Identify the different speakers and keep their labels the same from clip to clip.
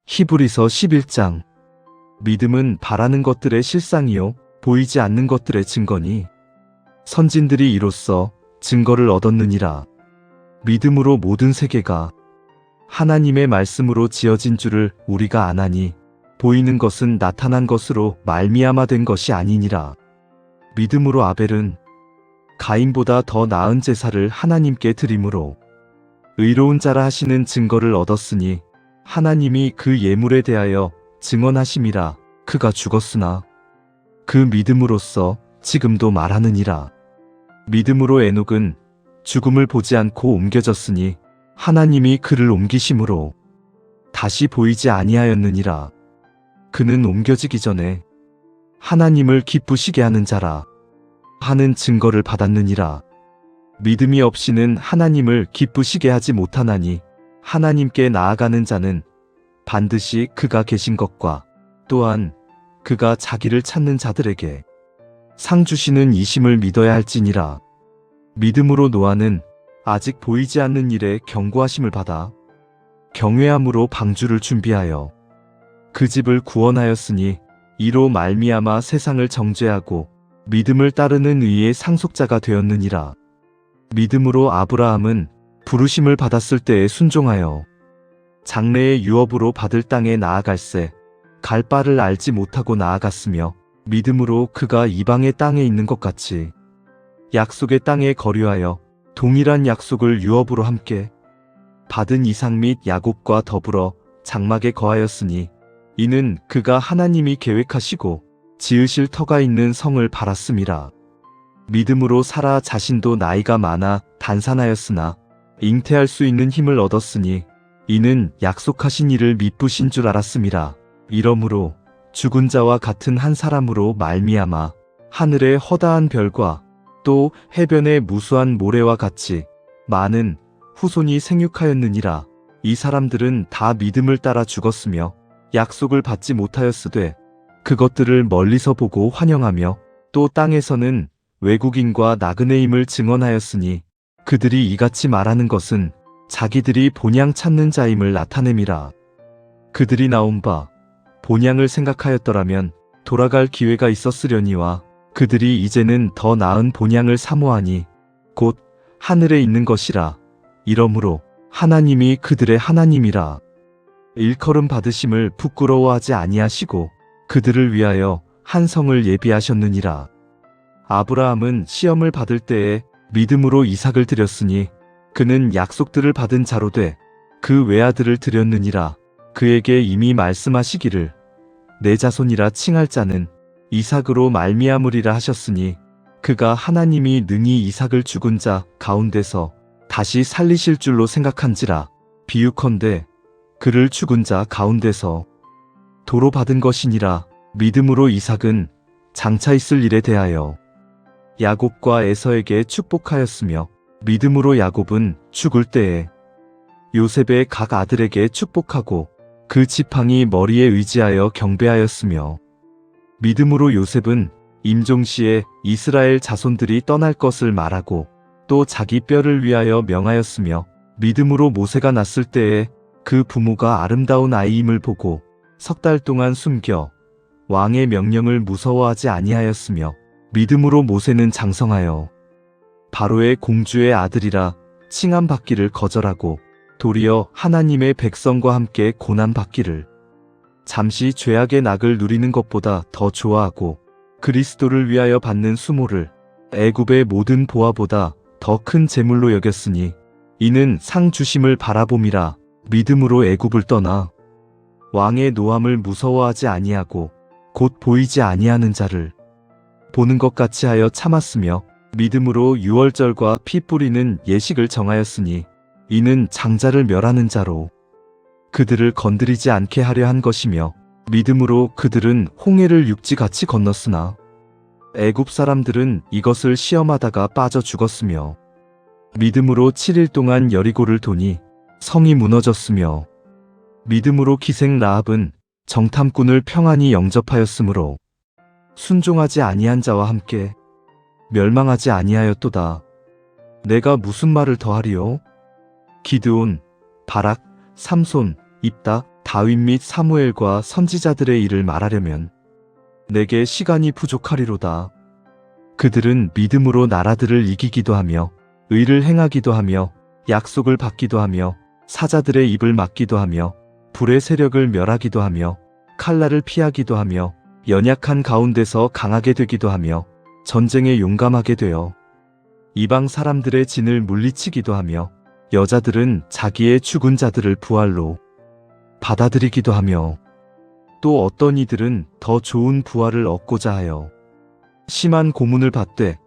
Speaker 1: 히브리서 11장. 믿음은 바라는 것들의 실상이요 보이지 않는 것들의 증거니 선진들이 이로써 증거를 얻었느니라. 믿음으로 모든 세계가 하나님의 말씀으로 지어진 줄을 우리가 아나니 보이는 것은 나타난 것으로 말미암아 된 것이 아니니라. 믿음으로 아벨은 가인보다 더 나은 제사를 하나님께 드림으로 의로운 자라 하시는 증거를 얻었으니 하나님이 그 예물에 대하여 증언하심이라. 그가 죽었으나 그 믿음으로써 지금도 말하느니라. 믿음으로 에녹은 죽음을 보지 않고 옮겨졌으니 하나님이 그를 옮기심으로 다시 보이지 아니하였느니라. 그는 옮겨지기 전에 하나님을 기쁘시게 하는 자라 하는 증거를 받았느니라. 믿음이 없이는 하나님을 기쁘시게 하지 못하나니 하나님께 나아가는 자는 반드시 그가 계신 것과 또한 그가 자기를 찾는 자들에게 상 주시는 이심을 믿어야 할지니라. 믿음으로 노아는 아직 보이지 않는 일에 경고하심을 받아 경외함으로 방주를 준비하여 그 집을 구원하였으니 이로 말미암아 세상을 정죄하고 믿음을 따르는 의의 상속자가 되었느니라. 믿음으로 아브라함은 부르심을 받았을 때에 순종하여 장래의 유업으로 받을 땅에 나아갈새 갈 바를 알지 못하고 나아갔으며 믿음으로 그가 이방의 땅에 있는 것 같이 약속의 땅에 거류하여 동일한 약속을 유업으로 함께 받은 이삭 및 야곱과 더불어 장막에 거하였으니 이는 그가 하나님이 계획하시고 지으실 터가 있는 성을 바랐음이라. 믿음으로 사라 자신도 나이가 많아 단산하였으나 잉태할 수 있는 힘을 얻었으니 이는 약속하신 이를 미쁘신 줄 알았음이라. 이러므로 죽은 자와 같은 한 사람으로 말미암아 하늘의 허다한 별과 또 해변의 무수한 모래와 같이 많은 후손이 생육하였느니라. 이 사람들은 다 믿음을 따라 죽었으며 약속을 받지 못하였으되 그것들을 멀리서 보고 환영하며 또 땅에서는 외국인과 나그네임을 증언하였으니 그들이 이같이 말하는 것은 자기들이 본향 찾는 자임을 나타냄이라. 그들이 나온 바 본향을 생각하였더라면 돌아갈 기회가 있었으려니와 그들이 이제는 더 나은 본향을 사모하니 곧 하늘에 있는 것이라. 이러므로 하나님이 그들의 하나님이라. 일컬음 받으심을 부끄러워하지 아니하시고 그들을 위하여 한 성을 예비하셨느니라. 아브라함은 시험을 받을 때에 믿음으로 이삭을 드렸으니 그는 약속들을 받은 자로 돼 그 외아들을 드렸느니라. 그에게 이미 말씀하시기를 내 자손이라 칭할 자는 이삭으로 말미암으리라 하셨으니 그가 하나님이 능히 이삭을 죽은 자 가운데서 다시 살리실 줄로 생각한지라. 비유컨대 그를 죽은 자 가운데서 도로 받은 것이니라. 믿음으로 이삭은 장차 있을 일에 대하여 야곱과 에서에게 축복하였으며 믿음으로 야곱은 죽을 때에 요셉의 각 아들에게 축복하고 그 지팡이 머리에 의지하여 경배하였으며 믿음으로 요셉은 임종시에 이스라엘 자손들이 떠날 것을 말하고 또 자기 뼈를 위하여 명하였으며 믿음으로 모세가 났을 때에 그 부모가 아름다운 아이임을 보고 석 달 동안 숨겨 왕의 명령을 무서워하지 아니하였으며 믿음으로 모세는 장성하여 바로의 공주의 아들이라 칭함받기를 거절하고 도리어 하나님의 백성과 함께 고난받기를 잠시 죄악의 낙을 누리는 것보다 더 좋아하고 그리스도를 위하여 받는 수모를 애굽의 모든 보화보다 더 큰 재물로 여겼으니 이는 상 주심을 바라봄이라. 믿음으로 애굽을 떠나 왕의 노함을 무서워하지 아니하고 곧 보이지 아니하는 자를 보는 것 같이 하여 참았으며 믿음으로 유월절과 피 뿌리는 예식을 정하였으니 이는 장자를 멸하는 자로 그들을 건드리지 않게 하려 한 것이며 믿음으로 그들은 홍해를 육지같이 건넜으나 애굽 사람들은 이것을 시험하다가 빠져 죽었으며 믿음으로 7일 동안 여리고를 도니 성이 무너졌으며 믿음으로 기생 라합은 정탐꾼을 평안히 영접하였으므로 순종하지 아니한 자와 함께 멸망하지 아니하였도다. 내가 무슨 말을 더하리요? 기드온, 바락, 삼손, 입다, 다윗 및 사무엘과 선지자들의 일을 말하려면 내게 시간이 부족하리로다. 그들은 믿음으로 나라들을 이기기도 하며 의를 행하기도 하며 약속을 받기도 하며 사자들의 입을 막기도 하며 불의 세력을 멸하기도 하며 칼날을 피하기도 하며 연약한 가운데서 강하게 되기도 하며 전쟁에 용감하게 되어 이방 사람들의 진을 물리치기도 하며 여자들은 자기의 죽은 자들을 부활로 받아들이기도 하며 또 어떤 이들은 더 좋은 부활을 얻고자 하여 심한 고문을 받되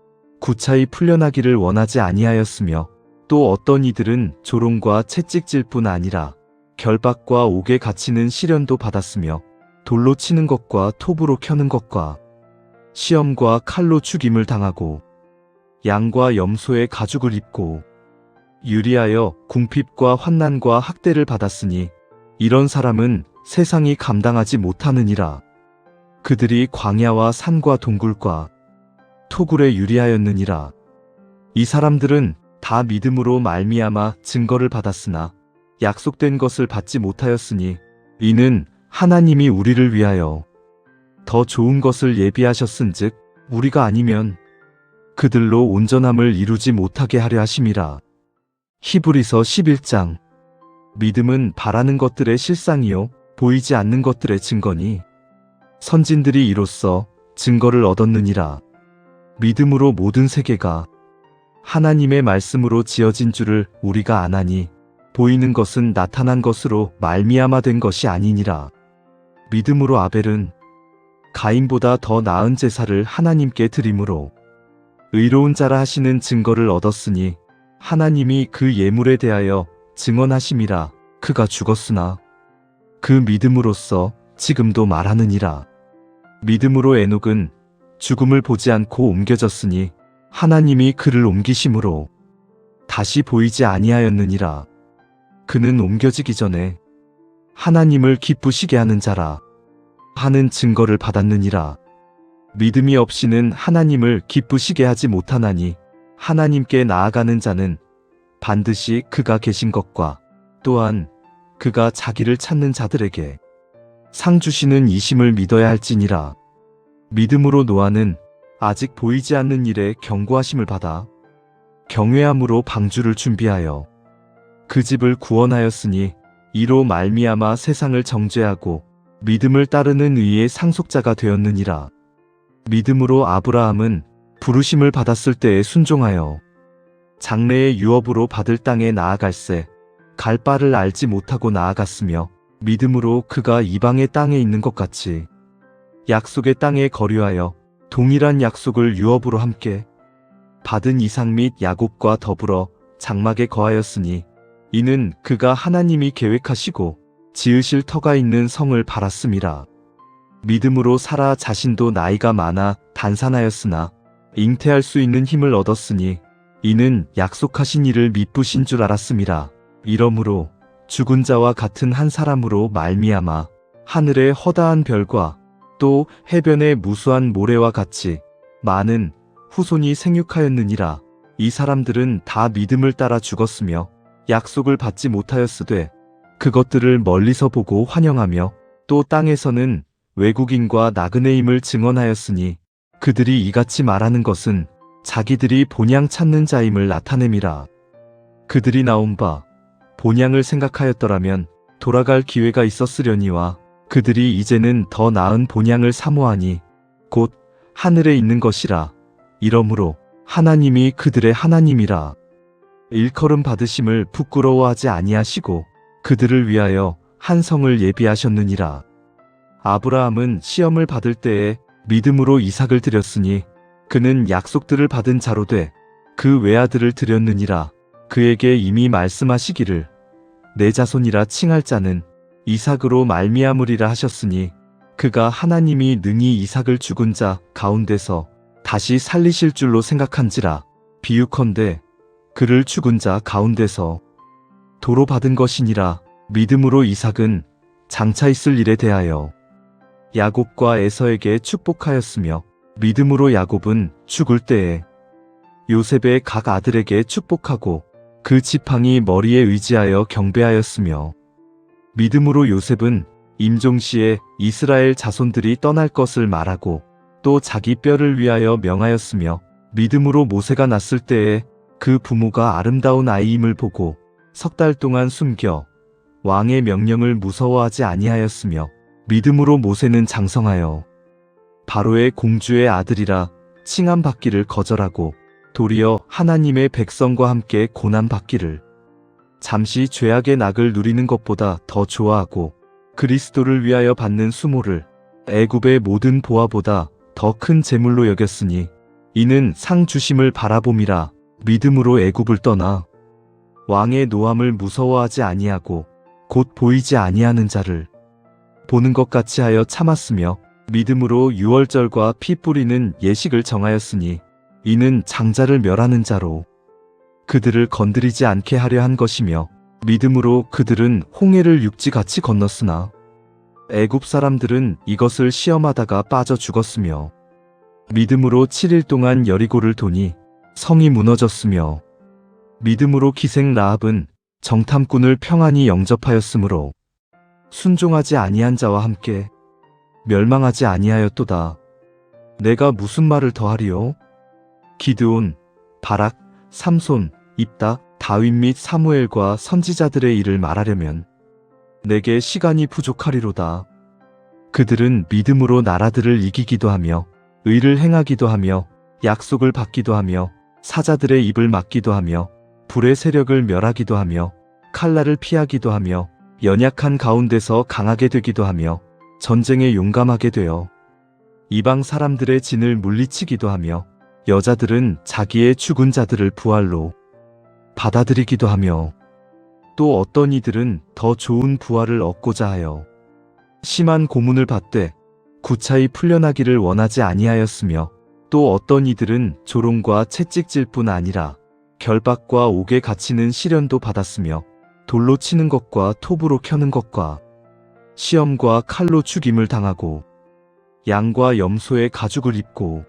Speaker 1: 구차히 풀려나기를 원하지 아니하였으며 또 어떤 이들은 조롱과 채찍질 뿐 아니라 결박과 옥에 갇히는 시련도 받았으며 돌로 치는 것과 톱으로 켜는 것과 시험과 칼로 죽임을 당하고 양과 염소의 가죽을 입고 유리하여 궁핍과 환난과 학대를 받았으니 이런 사람은 세상이 감당하지 못하느니라. 그들이 광야와 산과 동굴과 토굴에 유리하였느니라. 이 사람들은 다 믿음으로 말미암아 증거를 받았으나 약속된 것을 받지 못하였으니 이는 하나님이 우리를 위하여 더 좋은 것을 예비하셨은즉 우리가 아니면 그들로 온전함을 이루지 못하게 하려 하심이라. 히브리서 11장. 믿음은 바라는 것들의 실상이요 보이지 않는 것들의 증거니 선진들이 이로써 증거를 얻었느니라. 믿음으로 모든 세계가 하나님의 말씀으로 지어진 줄을 우리가 아나니 보이는 것은 나타난 것으로 말미암아 된 것이 아니니라. 믿음으로 아벨은 가인보다 더 나은 제사를 하나님께 드림으로 의로운 자라 하시는 증거를 얻었으니 하나님이 그 예물에 대하여 증언하심이라. 그가 죽었으나 그 믿음으로써 지금도 말하느니라. 믿음으로 에녹은 죽음을 보지 않고 옮겨졌으니 하나님이 그를 옮기심으로 다시 보이지 아니하였느니라. 그는 옮겨지기 전에 하나님을 기쁘시게 하는 자라 하는 증거를 받았느니라. 믿음이 없이는 하나님을 기쁘시게 하지 못하나니 하나님께 나아가는 자는 반드시 그가 계신 것과 또한 그가 자기를 찾는 자들에게 상 주시는 이심을 믿어야 할지니라. 믿음으로 노아는 아직 보이지 않는 일에 경고하심을 받아 경외함으로 방주를 준비하여 그 집을 구원하였으니 이로 말미암아 세상을 정죄하고 믿음을 따르는 의의 상속자가 되었느니라. 믿음으로 아브라함은 부르심을 받았을 때에 순종하여 장래의 유업으로 받을 땅에 나아갈새 갈 바를 알지 못하고 나아갔으며 믿음으로 그가 이방의 땅에 있는 것 같이 약속의 땅에 거류하여 동일한 약속을 유업으로 함께 받은 이삭 및 야곱과 더불어 장막에 거하였으니 이는 그가 하나님이 계획하시고 지으실 터가 있는 성을 바랐음이라. 믿음으로 사라 자신도 나이가 많아 단산하였으나 잉태할 수 있는 힘을 얻었으니 이는 약속하신 이를 미쁘신 줄 알았음이라. 이러므로 죽은 자와 같은 한 사람으로 말미암아 하늘의 허다한 별과 또 해변의 무수한 모래와 같이 많은 후손이 생육하였느니라. 이 사람들은 다 믿음을 따라 죽었으며 약속을 받지 못하였으되 그것들을 멀리서 보고 환영하며 또 땅에서는 외국인과 나그네임을 증언하였으니 그들이 이같이 말하는 것은 자기들이 본향 찾는 자임을 나타냄이라. 그들이 나온 바 본향을 생각하였더라면 돌아갈 기회가 있었으려니와 그들이 이제는 더 나은 본향을 사모하니 곧 하늘에 있는 것이라. 이러므로 하나님이 그들의 하나님이라. 일컬음 받으심을 부끄러워하지 아니하시고 그들을 위하여 한 성을 예비하셨느니라. 아브라함은 시험을 받을 때에 믿음으로 이삭을 드렸으니 그는 약속들을 받은 자로 돼 그 외아들을 드렸느니라. 그에게 이미 말씀하시기를 내 자손이라 칭할 자는 이삭으로 말미암으리라 하셨으니 그가 하나님이 능히 이삭을 죽은 자 가운데서 다시 살리실 줄로 생각한지라. 비유컨대 그를 죽은 자 가운데서 도로 받은 것이니라. 믿음으로 이삭은 장차 있을 일에 대하여 야곱과 에서에게 축복하였으며 믿음으로 야곱은 죽을 때에 요셉의 각 아들에게 축복하고 그 지팡이 머리에 의지하여 경배하였으며 믿음으로 요셉은 임종시에 이스라엘 자손들이 떠날 것을 말하고 또 자기 뼈를 위하여 명하였으며, 믿음으로 모세가 낳았을 때에 그 부모가 아름다운 아이임을 보고 석 달 동안 숨겨 왕의 명령을 무서워하지 아니하였으며, 믿음으로 모세는 장성하여 바로의 공주의 아들이라 칭함받기를 거절하고 도리어 하나님의 백성과 함께 고난받기를 잠시 죄악의 낙을 누리는 것보다 더 좋아하고, 그리스도를 위하여 받는 수모를 애굽의 모든 보화보다 더 큰 재물로 여겼으니, 이는 상 주심을 바라봄이라. 믿음으로 애굽을 떠나 왕의 노함을 무서워하지 아니하고 곧 보이지 아니하는 자를 보는 것 같이 하여 참았으며, 믿음으로 유월절과 피 뿌리는 예식을 정하였으니, 이는 장자를 멸하는 자로 그들을 건드리지 않게 하려 한 것이며, 믿음으로 그들은 홍해를 육지같이 건넜으나 애굽 사람들은 이것을 시험하다가 빠져 죽었으며, 믿음으로 7일 동안 여리고를 도니 성이 무너졌으며, 믿음으로 기생 라합은 정탐꾼을 평안히 영접하였으므로 순종하지 아니한 자와 함께 멸망하지 아니하였도다. 내가 무슨 말을 더하리요? 기드온, 바락, 삼손, 입다, 다윗 및 사무엘과 선지자들의 일을 말하려면 내게 시간이 부족하리로다. 그들은 믿음으로 나라들을 이기기도 하며 의를 행하기도 하며 약속을 받기도 하며 사자들의 입을 막기도 하며 불의 세력을 멸하기도 하며 칼날을 피하기도 하며 연약한 가운데서 강하게 되기도 하며 전쟁에 용감하게 되어 이방 사람들의 진을 물리치기도 하며, 여자들은 자기의 죽은 자들을 부활로 받아들이기도 하며, 또 어떤 이들은 더 좋은 부활을 얻고자 하여 심한 고문을 받되 구차히 풀려나기를 원하지 아니하였으며, 또 어떤 이들은 조롱과 채찍질 뿐 아니라 결박과 옥에 갇히는 시련도 받았으며, 돌로 치는 것과 톱으로 켜는 것과 시험과 칼로 죽임을 당하고 양과 염소의 가죽을 입고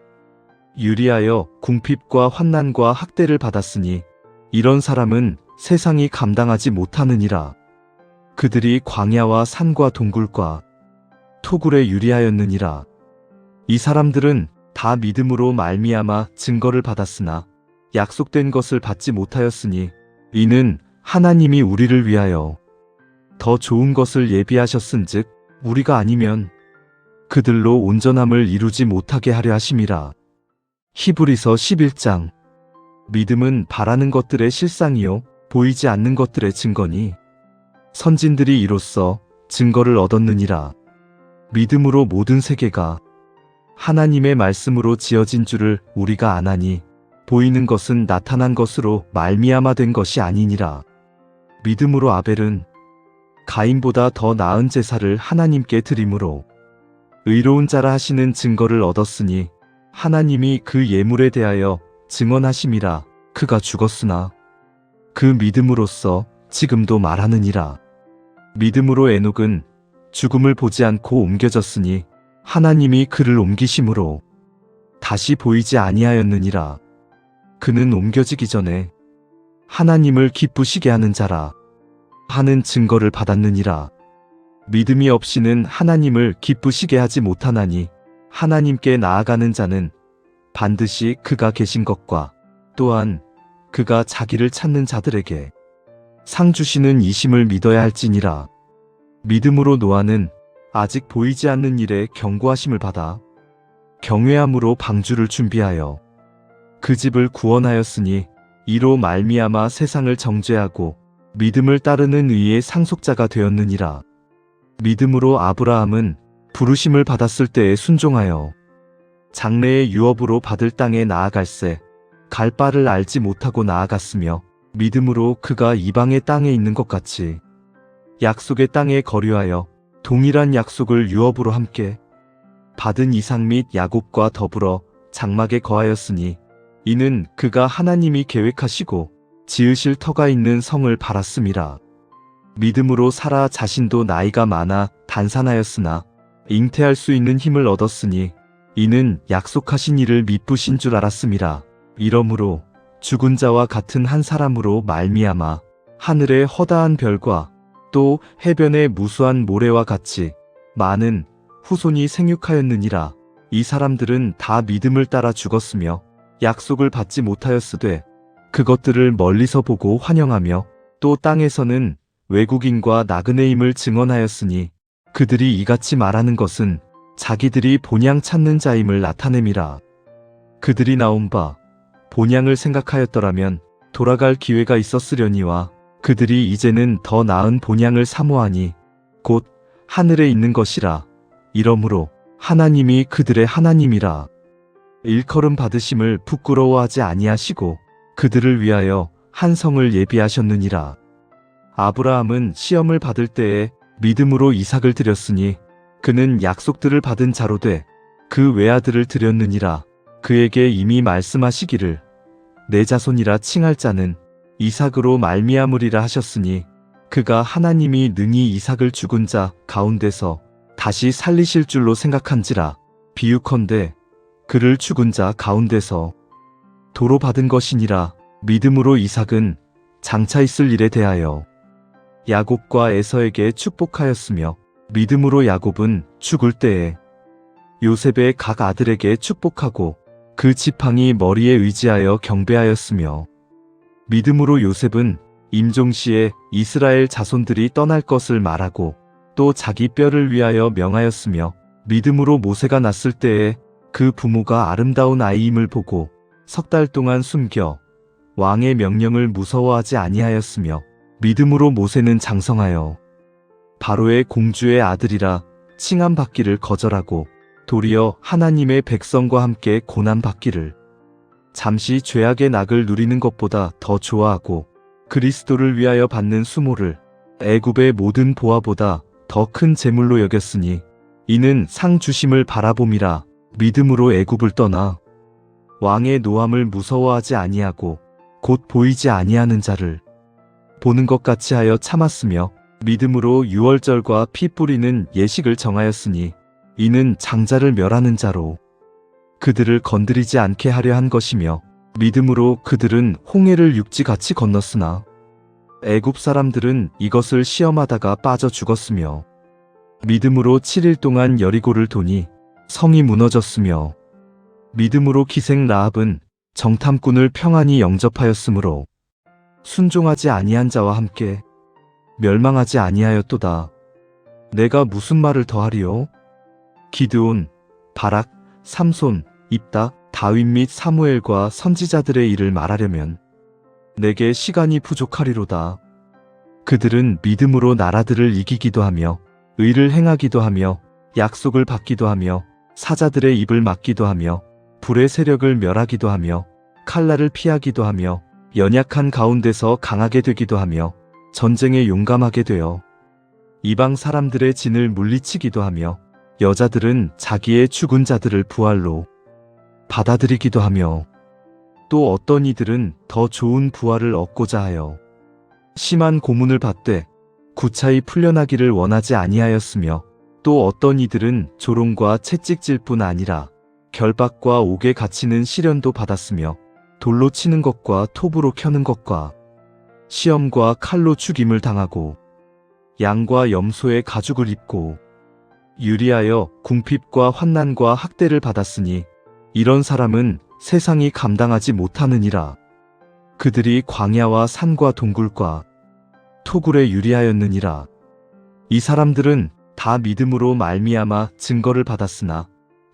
Speaker 1: 유리하여 궁핍과 환난과 학대를 받았으니, 이런 사람은 세상이 감당하지 못하느니라. 그들이 광야와 산과 동굴과 토굴에 유리하였느니라. 이 사람들은 다 믿음으로 말미암아 증거를 받았으나 약속된 것을 받지 못하였으니, 이는 하나님이 우리를 위하여 더 좋은 것을 예비하셨은즉 우리가 아니면 그들로 온전함을 이루지 못하게 하려 하심이라. 히브리서 11장. 믿음은 바라는 것들의 실상이요 보이지 않는 것들의 증거니, 선진들이 이로써 증거를 얻었느니라. 믿음으로 모든 세계가 하나님의 말씀으로 지어진 줄을 우리가 아나니, 보이는 것은 나타난 것으로 말미암아 된 것이 아니니라. 믿음으로 아벨은 가인보다 더 나은 제사를 하나님께 드림으로 의로운 자라 하시는 증거를 얻었으니, 하나님이 그 예물에 대하여 증언하심이라. 그가 죽었으나 그 믿음으로써 지금도 말하느니라. 믿음으로 에녹은 죽음을 보지 않고 옮겨졌으니, 하나님이 그를 옮기심으로 다시 보이지 아니하였느니라. 그는 옮겨지기 전에 하나님을 기쁘시게 하는 자라 하는 증거를 받았느니라. 믿음이 없이는 하나님을 기쁘시게 하지 못하나니, 하나님께 나아가는 자는 반드시 그가 계신 것과 또한 그가 자기를 찾는 자들에게 상 주시는 이심을 믿어야 할지니라. 믿음으로 노아는 아직 보이지 않는 일에 경고하심을 받아 경외함으로 방주를 준비하여 그 집을 구원하였으니, 이로 말미암아 세상을 정죄하고 믿음을 따르는 의의 상속자가 되었느니라. 믿음으로 아브라함은 부르심을 받았을 때에 순종하여 장래의 유업으로 받을 땅에 나아갈새 갈 바를 알지 못하고 나아갔으며, 믿음으로 그가 이방의 땅에 있는 것 같이 약속의 땅에 거류하여 동일한 약속을 유업으로 함께 받은 이삭 및 야곱과 더불어 장막에 거하였으니, 이는 그가 하나님이 계획하시고 지으실 터가 있는 성을 바랐음이라. 믿음으로 사라 자신도 나이가 많아 단산하였으나 잉태할 수 있는 힘을 얻었으니, 이는 약속하신 이를 미쁘신 줄 알았음이라. 이러므로 죽은 자와 같은 한 사람으로 말미암아 하늘의 허다한 별과 또 해변의 무수한 모래와 같이 많은 후손이 생육하였느니라. 이 사람들은 다 믿음을 따라 죽었으며 약속을 받지 못하였으되 그것들을 멀리서 보고 환영하며 또 땅에서는 외국인과 나그네임을 증언하였으니 그들이 이같이 말하는 것은 자기들이 본향 찾는 자임을 나타냄이라. 그들이 나온 바 본향을 생각하였더라면 돌아갈 기회가 있었으려니와 그들이 이제는 더 나은 본향을 사모하니 곧 하늘에 있는 것이라. 이러므로 하나님이 그들의 하나님이라. 일컬음 받으심을 부끄러워하지 아니하시고 그들을 위하여 한 성을 예비하셨느니라. 아브라함은 시험을 받을 때에 믿음으로 이삭을 드렸으니 그는 약속들을 받은 자로 돼 그 외아들을 드렸느니라. 그에게 이미 말씀하시기를 내 자손이라 칭할 자는 이삭으로 말미암으리라 하셨으니 그가 하나님이 능히 이삭을 죽은 자 가운데서 다시 살리실 줄로 생각한지라. 비유컨대 그를 죽은 자 가운데서 도로 받은 것이니라. 믿음으로 이삭은 장차 있을 일에 대하여 야곱과 에서에게 축복하였으며 믿음으로 야곱은 죽을 때에 요셉의 각 아들에게 축복하고 그 지팡이 머리에 의지하여 경배하였으며 믿음으로 요셉은 임종시에 이스라엘 자손들이 떠날 것을 말하고 또 자기 뼈를 위하여 명하였으며 믿음으로 모세가 낳았을 때에 그 부모가 아름다운 아이임을 보고 석 달 동안 숨겨 왕의 명령을 무서워하지 아니하였으며 믿음으로 모세는 장성하여 바로의 공주의 아들이라 칭함받기를 거절하고 도리어 하나님의 백성과 함께 고난받기를 잠시 죄악의 낙을 누리는 것보다 더 좋아하고 그리스도를 위하여 받는 수모를 애굽의 모든 보화보다 더 큰 재물로 여겼으니 이는 상 주심을 바라봄이라. 믿음으로 애굽을 떠나 왕의 노함을 무서워하지 아니하고 곧 보이지 아니하는 자를 보는 것 같이 하여 참았으며 믿음으로 유월절과 피 뿌리는 예식을 정하였으니 이는 장자를 멸하는 자로 그들을 건드리지 않게 하려 한 것이며 믿음으로 그들은 홍해를 육지같이 건넜으나 애굽 사람들은 이것을 시험하다가 빠져 죽었으며 믿음으로 7일 동안 여리고를 도니 성이 무너졌으며 믿음으로 기생 라합은 정탐꾼을 평안히 영접하였으므로 순종하지 아니한 자와 함께 멸망하지 아니하였도다. 내가 무슨 말을 더하리요? 기드온, 바락, 삼손, 입다, 다윗 및 사무엘과 선지자들의 일을 말하려면 내게 시간이 부족하리로다. 그들은 믿음으로 나라들을 이기기도 하며 의를 행하기도 하며 약속을 받기도 하며 사자들의 입을 막기도 하며 불의 세력을 멸하기도 하며 칼날을 피하기도 하며 연약한 가운데서 강하게 되기도 하며 전쟁에 용감하게 되어 이방 사람들의 진을 물리치기도 하며 여자들은 자기의 죽은 자들을 부활로 받아들이기도 하며 또 어떤 이들은 더 좋은 부활을 얻고자 하여 심한 고문을 받되 구차히 풀려나기를 원하지 아니하였으며 또 어떤 이들은 조롱과 채찍질 뿐 아니라 결박과 옥에 갇히는 시련도 받았으며 돌로 치는 것과 톱으로 켜는 것과 시험과 칼로 죽임을 당하고 양과 염소의 가죽을 입고 유리하여 궁핍과 환난과 학대를 받았으니 이런 사람은 세상이 감당하지 못하느니라. 그들이 광야와 산과 동굴과 토굴에 유리하였느니라. 이 사람들은 다 믿음으로 말미암아 증거를 받았으나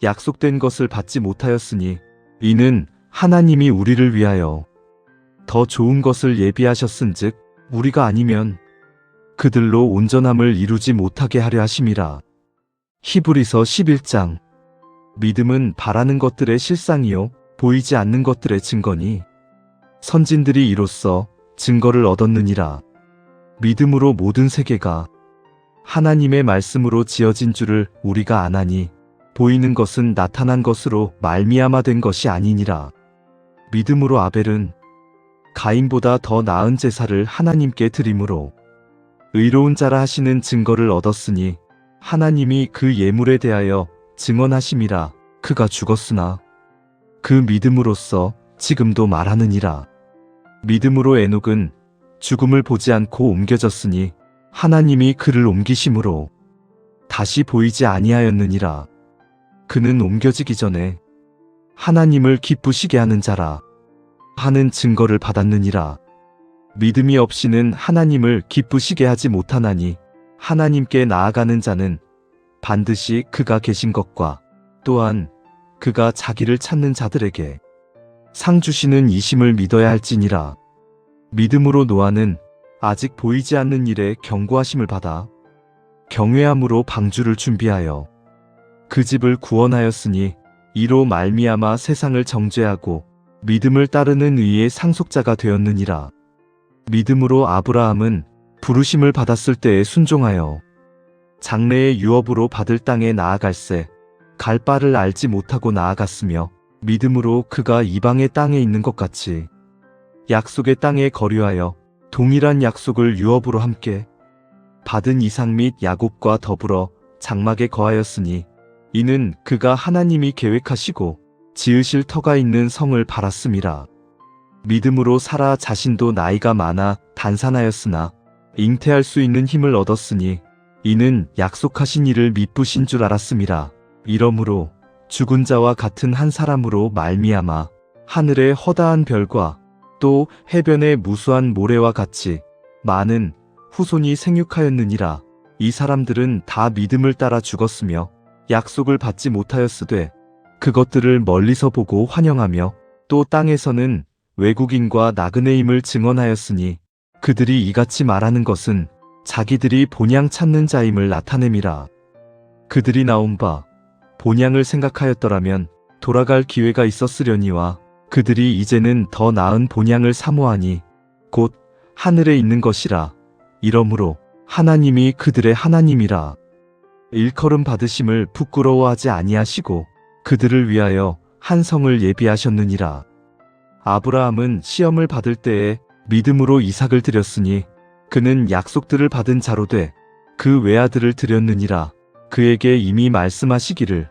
Speaker 1: 약속된 것을 받지 못하였으니 이는 하나님이 우리를 위하여 더 좋은 것을 예비하셨은즉 우리가 아니면 그들로 온전함을 이루지 못하게 하려 하심이라. 히브리서 11장. 믿음은 바라는 것들의 실상이요 보이지 않는 것들의 증거니 선진들이 이로써 증거를 얻었느니라. 믿음으로 모든 세계가 하나님의 말씀으로 지어진 줄을 우리가 아나니 보이는 것은 나타난 것으로 말미암아 된 것이 아니니라. 믿음으로 아벨은 가인보다 더 나은 제사를 하나님께 드림으로 의로운 자라 하시는 증거를 얻었으니 하나님이 그 예물에 대하여 증언하심이라. 그가 죽었으나 그 믿음으로써 지금도 말하느니라. 믿음으로 에녹은 죽음을 보지 않고 옮겨졌으니 하나님이 그를 옮기심으로 다시 보이지 아니하였느니라. 그는 옮겨지기 전에 하나님을 기쁘시게 하는 자라 하는 증거를 받았느니라. 믿음이 없이는 하나님을 기쁘시게 하지 못하나니 하나님께 나아가는 자는 반드시 그가 계신 것과 또한 그가 자기를 찾는 자들에게 상 주시는 이심을 믿어야 할지니라. 믿음으로 노아는 아직 보이지 않는 일에 경고하심을 받아 경외함으로 방주를 준비하여 그 집을 구원하였으니 이로 말미암아 세상을 정죄하고 믿음을 따르는 의의 상속자가 되었느니라. 믿음으로 아브라함은 부르심을 받았을 때에 순종하여 장래의 유업으로 받을 땅에 나아갈새 갈 바를 알지 못하고 나아갔으며 믿음으로 그가 이방의 땅에 있는 것 같이 약속의 땅에 거류하여 동일한 약속을 유업으로 함께 받은 이삭 및 야곱과 더불어 장막에 거하였으니 이는 그가 하나님이 계획하시고 지으실 터가 있는 성을 바랐음이라. 믿음으로 사라 자신도 나이가 많아 단산하였으나 잉태할 수 있는 힘을 얻었으니 이는 약속하신 이를 미쁘신 줄 알았음이라. 이러므로 죽은 자와 같은 한 사람으로 말미암아 하늘의 허다한 별과 또 해변의 무수한 모래와 같이 많은 후손이 생육하였느니라. 이 사람들은 다 믿음을 따라 죽었으며 약속을 받지 못하였으되 그것들을 멀리서 보고 환영하며 또 땅에서는 외국인과 나그네임을 증언하였으니 그들이 이같이 말하는 것은 자기들이 본향 찾는 자임을 나타냄이라. 그들이 나온 바 본향을 생각하였더라면 돌아갈 기회가 있었으려니와 그들이 이제는 더 나은 본향을 사모하니 곧 하늘에 있는 것이라. 이러므로 하나님이 그들의 하나님이라. 일컬음 받으심을 부끄러워하지 아니하시고 그들을 위하여 한 성을 예비하셨느니라. 아브라함은 시험을 받을 때에 믿음으로 이삭을 드렸으니 그는 약속들을 받은 자로 돼 그 외아들을 드렸느니라. 그에게 이미 말씀하시기를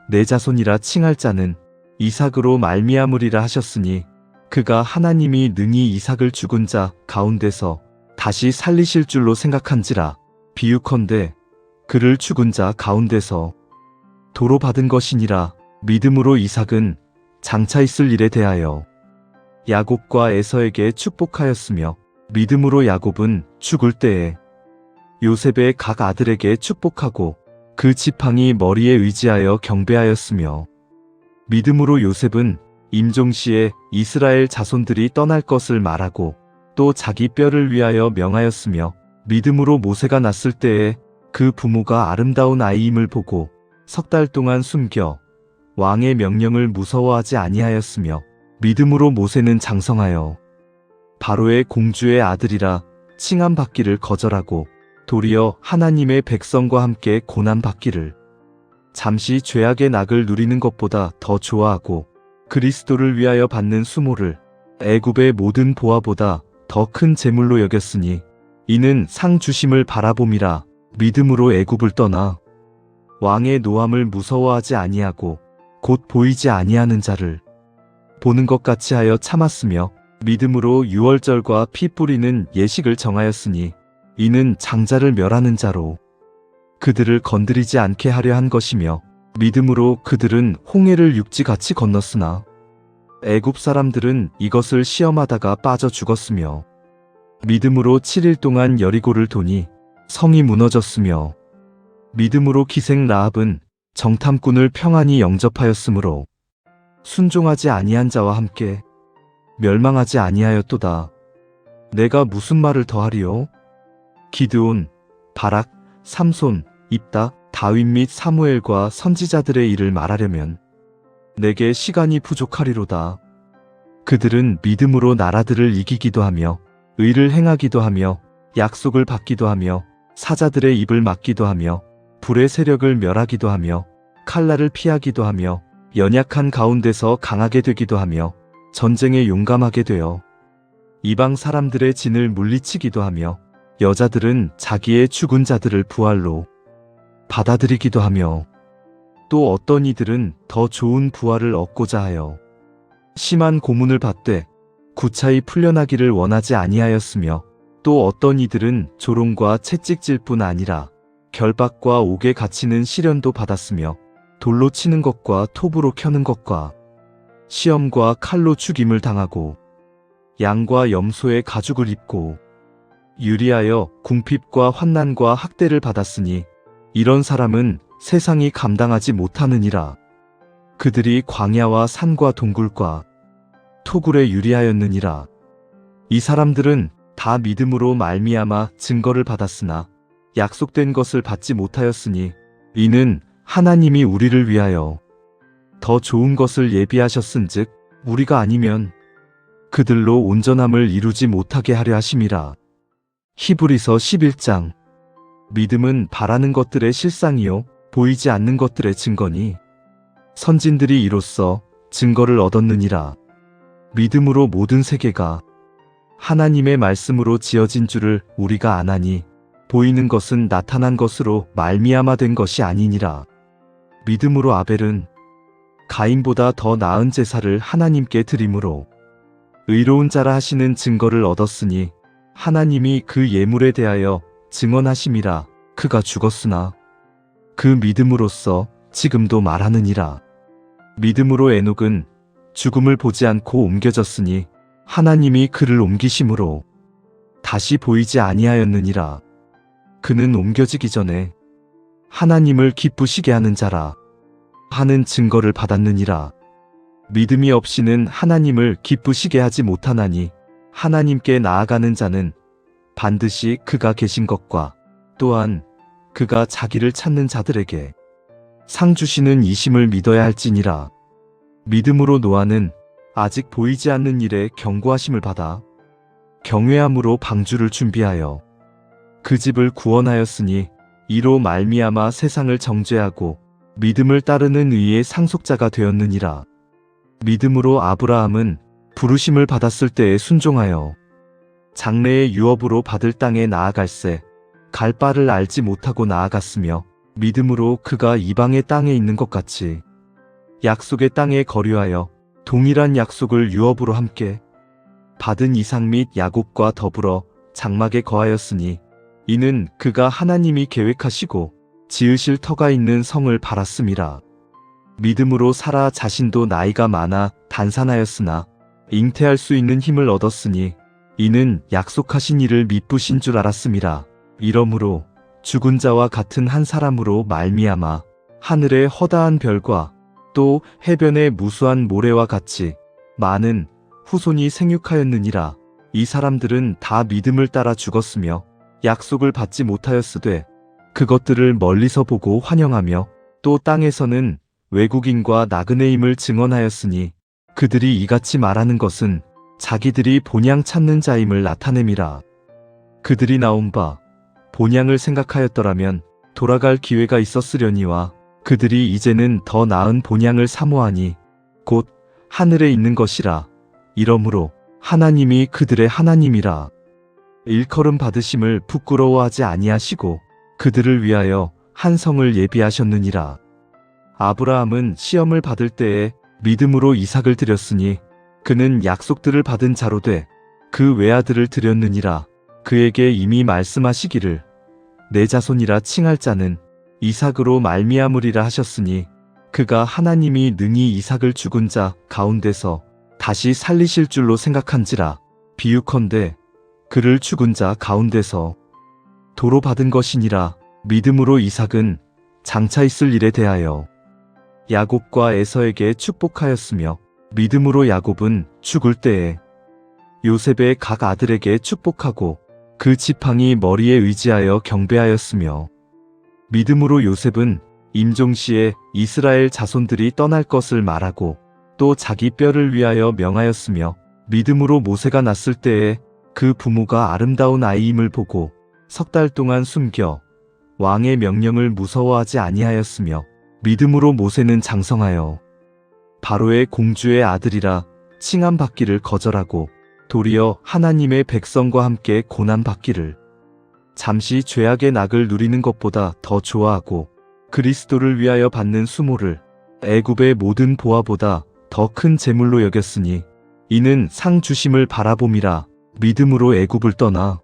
Speaker 1: 내 자손이라 칭할 자는 이삭으로 말미암으리라 하셨으니 그가 하나님이 능히 이삭을 죽은 자 가운데서 다시 살리실 줄로 생각한지라. 비유컨대 그를 죽은 자 가운데서 도로 받은 것이니라. 믿음으로 이삭은 장차 있을 일에 대하여 야곱과 에서에게 축복하였으며 믿음으로 야곱은 죽을 때에 요셉의 각 아들에게 축복하고 그 지팡이 머리에 의지하여 경배하였으며 믿음으로 요셉은 임종시에 이스라엘 자손들이 떠날 것을 말하고 또 자기 뼈를 위하여 명하였으며 믿음으로 모세가 났을 때에 그 부모가 아름다운 아이임을 보고 석 달 동안 숨겨 왕의 명령을 무서워하지 아니하였으며 믿음으로 모세는 장성하여 바로의 공주의 아들이라 칭함받기를 거절하고 도리어 하나님의 백성과 함께 고난받기를 잠시 죄악의 낙을 누리는 것보다 더 좋아하고 그리스도를 위하여 받는 수모를 애굽의 모든 보화보다 더 큰 재물로 여겼으니 이는 상 주심을 바라봄이라. 믿음으로 애굽을 떠나 왕의 노함을 무서워하지 아니하고 곧 보이지 아니하는 자를 보는 것 같이 하여 참았으며 믿음으로 유월절과 피 뿌리는 예식을 정하였으니 이는 장자를 멸하는 자로 그들을 건드리지 않게 하려 한 것이며 믿음으로 그들은 홍해를 육지같이 건넜으나 애굽 사람들은 이것을 시험하다가 빠져 죽었으며 믿음으로 7일 동안 여리고를 도니 성이 무너졌으며 믿음으로 기생 라합은 정탐꾼을 평안히 영접하였으므로 순종하지 아니한 자와 함께 멸망하지 아니하였도다. 내가 무슨 말을 더하리요? 기드온, 바락, 삼손, 입다, 다윗 및 사무엘과 선지자들의 일을 말하려면 내게 시간이 부족하리로다. 그들은 믿음으로 나라들을 이기기도 하며 의를 행하기도 하며 약속을 받기도 하며 사자들의 입을 막기도 하며 불의 세력을 멸하기도 하며 칼날을 피하기도 하며 연약한 가운데서 강하게 되기도 하며 전쟁에 용감하게 되어 이방 사람들의 진을 물리치기도 하며 여자들은 자기의 죽은 자들을 부활로 받아들이기도 하며 또 어떤 이들은 더 좋은 부활을 얻고자 하여 심한 고문을 받되 구차히 풀려나기를 원하지 아니하였으며 또 어떤 이들은 조롱과 채찍질 뿐 아니라 결박과 옥에 갇히는 시련도 받았으며 돌로 치는 것과 톱으로 켜는 것과 시험과 칼로 죽임을 당하고 양과 염소의 가죽을 입고 유리하여 궁핍과 환난과 학대를 받았으니 이런 사람은 세상이 감당하지 못하느니라. 그들이 광야와 산과 동굴과 토굴에 유리하였느니라. 이 사람들은 다 믿음으로 말미암아 증거를 받았으나 약속된 것을 받지 못하였으니 이는 하나님이 우리를 위하여 더 좋은 것을 예비하셨은즉 우리가 아니면 그들로 온전함을 이루지 못하게 하려 하심이라. 히브리서 11장. 믿음은 바라는 것들의 실상이요 보이지 않는 것들의 증거니 선진들이 이로써 증거를 얻었느니라. 믿음으로 모든 세계가 하나님의 말씀으로 지어진 줄을 우리가 아나니 보이는 것은 나타난 것으로 말미암아 된 것이 아니니라. 믿음으로 아벨은 가인보다 더 나은 제사를 하나님께 드림으로 의로운 자라 하시는 증거를 얻었으니 하나님이 그 예물에 대하여 증언하심이라. 그가 죽었으나 그 믿음으로써 지금도 말하느니라. 믿음으로 에녹은 죽음을 보지 않고 옮겨졌으니 하나님이 그를 옮기심으로 다시 보이지 아니하였느니라. 그는 옮겨지기 전에 하나님을 기쁘시게 하는 자라 하는 증거를 받았느니라. 믿음이 없이는 하나님을 기쁘시게 하지 못하나니 하나님께 나아가는 자는 반드시 그가 계신 것과 또한 그가 자기를 찾는 자들에게 상 주시는 이심을 믿어야 할지니라. 믿음으로 노아는 아직 보이지 않는 일에 경고하심을 받아 경외함으로 방주를 준비하여 그 집을 구원하였으니 이로 말미암아 세상을 정죄하고 믿음을 따르는 의의 상속자가 되었느니라. 믿음으로 아브라함은 부르심을 받았을 때에 순종하여 장래의 유업으로 받을 땅에 나아갈새 갈 바를 알지 못하고 나아갔으며 믿음으로 그가 이방의 땅에 있는 것 같이 약속의 땅에 거류하여 동일한 약속을 유업으로 함께 받은 이삭 및 야곱과 더불어 장막에 거하였으니 이는 그가 하나님이 계획하시고 지으실 터가 있는 성을 바랐음이라. 믿음으로 사라 자신도 나이가 많아 단산하였으나 잉태할 수 있는 힘을 얻었으니 이는 약속하신 이를 미쁘신 줄 알았음이라. 이러므로 죽은 자와 같은 한 사람으로 말미암아 하늘의 허다한 별과 또 해변의 무수한 모래와 같이 많은 후손이 생육하였느니라. 이 사람들은 다 믿음을 따라 죽었으며 약속을 받지 못하였으되 그것들을 멀리서 보고 환영하며 또 땅에서는 외국인과 나그네임을 증언하였으니 그들이 이같이 말하는 것은 자기들이 본향 찾는 자임을 나타냄이라. 그들이 나온 바 본향을 생각하였더라면 돌아갈 기회가 있었으려니와 그들이 이제는 더 나은 본향을 사모하니 곧 하늘에 있는 것이라. 이러므로 하나님이 그들의 하나님이라. 일컬음 받으심을 부끄러워하지 아니하시고 그들을 위하여 한 성을 예비하셨느니라. 아브라함은 시험을 받을 때에 믿음으로 이삭을 드렸으니 그는 약속들을 받은 자로 돼 그 외아들을 드렸느니라. 그에게 이미 말씀하시기를 내 자손이라 칭할 자는 이삭으로 말미암으리라 하셨으니 그가 하나님이 능히 이삭을 죽은 자 가운데서 다시 살리실 줄로 생각한지라. 비유컨대 그를 죽은 자 가운데서 도로 받은 것이니라. 믿음으로 이삭은 장차 있을 일에 대하여 야곱과 에서에게 축복하였으며 믿음으로 야곱은 죽을 때에 요셉의 각 아들에게 축복하고 그 지팡이 머리에 의지하여 경배하였으며 믿음으로 요셉은 임종시에 이스라엘 자손들이 떠날 것을 말하고 또 자기 뼈를 위하여 명하였으며 믿음으로 모세가 났을 때에 그 부모가 아름다운 아이임을 보고 석 달 동안 숨겨 왕의 명령을 무서워하지 아니하였으며 믿음으로 모세는 장성하여 바로의 공주의 아들이라 칭함받기를 거절하고 도리어 하나님의 백성과 함께 고난받기를 잠시 죄악의 낙을 누리는 것보다 더 좋아하고 그리스도를 위하여 받는 수모를 애굽의 모든 보화보다 더 큰 재물로 여겼으니 이는 상 주심을 바라봄이라. 믿음으로 애굽을 떠나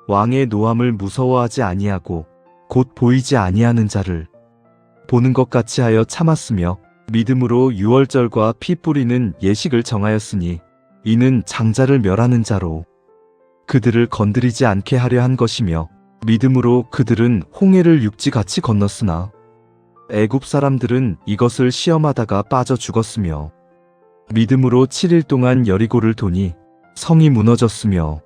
Speaker 1: 왕의 노함을 무서워하지 아니하고 곧 보이지 아니하는 자를 보는 것 같이 하여 참았으며 믿음으로 유월절과 피 뿌리는 예식을 정하였으니 이는 장자를 멸하는 자로 그들을 건드리지 않게 하려 한 것이며 믿음으로 그들은 홍해를 육지같이 건넜으나 애굽 사람들은 이것을 시험하다가 빠져 죽었으며 믿음으로 7일 동안 여리고를 도니 성이 무너졌으며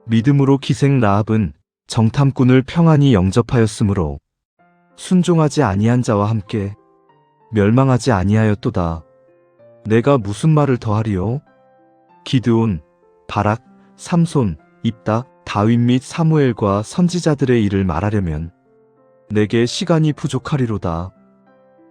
Speaker 1: 믿음으로 기생 라합은 정탐꾼을 평안히 영접하였으므로 순종하지 아니한 자와 함께 멸망하지 아니하였도다. 내가 무슨 말을 더하리요? 기드온, 바락, 삼손, 입다, 다윗 및 사무엘과 선지자들의 일을 말하려면 내게 시간이 부족하리로다.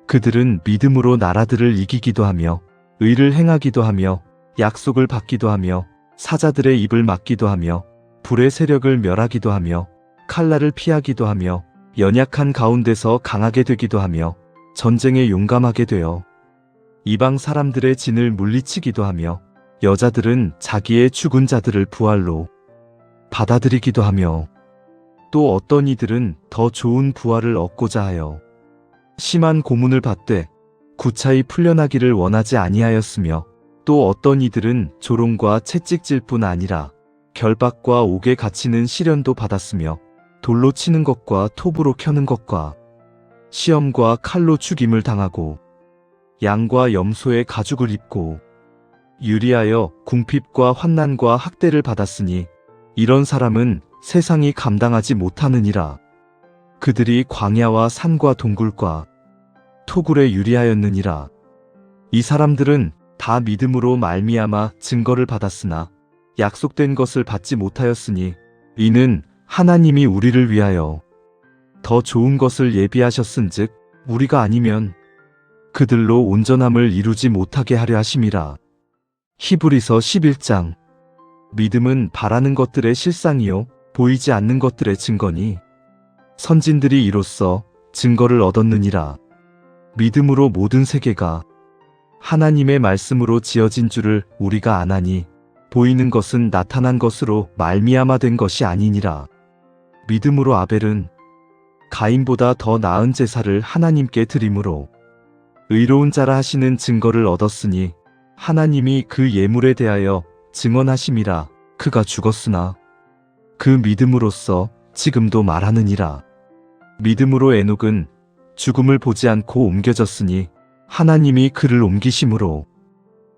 Speaker 1: 그들은 믿음으로 나라들을 이기기도 하며 의를 행하기도 하며 약속을 받기도 하며 사자들의 입을 막기도 하며 불의 세력을 멸하기도 하며 칼날을 피하기도 하며 연약한 가운데서 강하게 되기도 하며 전쟁에 용감하게 되어 이방 사람들의 진을 물리치기도 하며 여자들은 자기의 죽은 자들을 부활로 받아들이기도 하며 또 어떤 이들은 더 좋은 부활을 얻고자 하여 심한 고문을 받되 구차히 풀려나기를 원하지 아니하였으며 또 어떤 이들은 조롱과 채찍질 뿐 아니라 결박과 옥에 갇히는 시련도 받았으며 돌로 치는 것과 톱으로 켜는 것과 시험과 칼로 죽임을 당하고 양과 염소의 가죽을 입고 유리하여 궁핍과 환난과 학대를 받았으니 이런 사람은 세상이 감당하지 못하느니라. 그들이 광야와 산과 동굴과 토굴에 유리하였느니라. 이 사람들은 다 믿음으로 말미암아 증거를 받았으나 약속된 것을 받지 못하였으니 이는 하나님이 우리를 위하여 더 좋은 것을 예비하셨은즉 우리가 아니면 그들로 온전함을 이루지 못하게 하려 하심이라. 히브리서 11장. 믿음은 바라는 것들의 실상이요 보이지 않는 것들의 증거니 선진들이 이로써 증거를 얻었느니라. 믿음으로 모든 세계가 하나님의 말씀으로 지어진 줄을 우리가 아나니 보이는 것은 나타난 것으로 말미암아 된 것이 아니니라. 믿음으로 아벨은 가인보다 더 나은 제사를 하나님께 드림으로 의로운 자라 하시는 증거를 얻었으니 하나님이 그 예물에 대하여 증언하심이라. 그가 죽었으나 그 믿음으로써 지금도 말하느니라. 믿음으로 에녹은 죽음을 보지 않고 옮겨졌으니 하나님이 그를 옮기심으로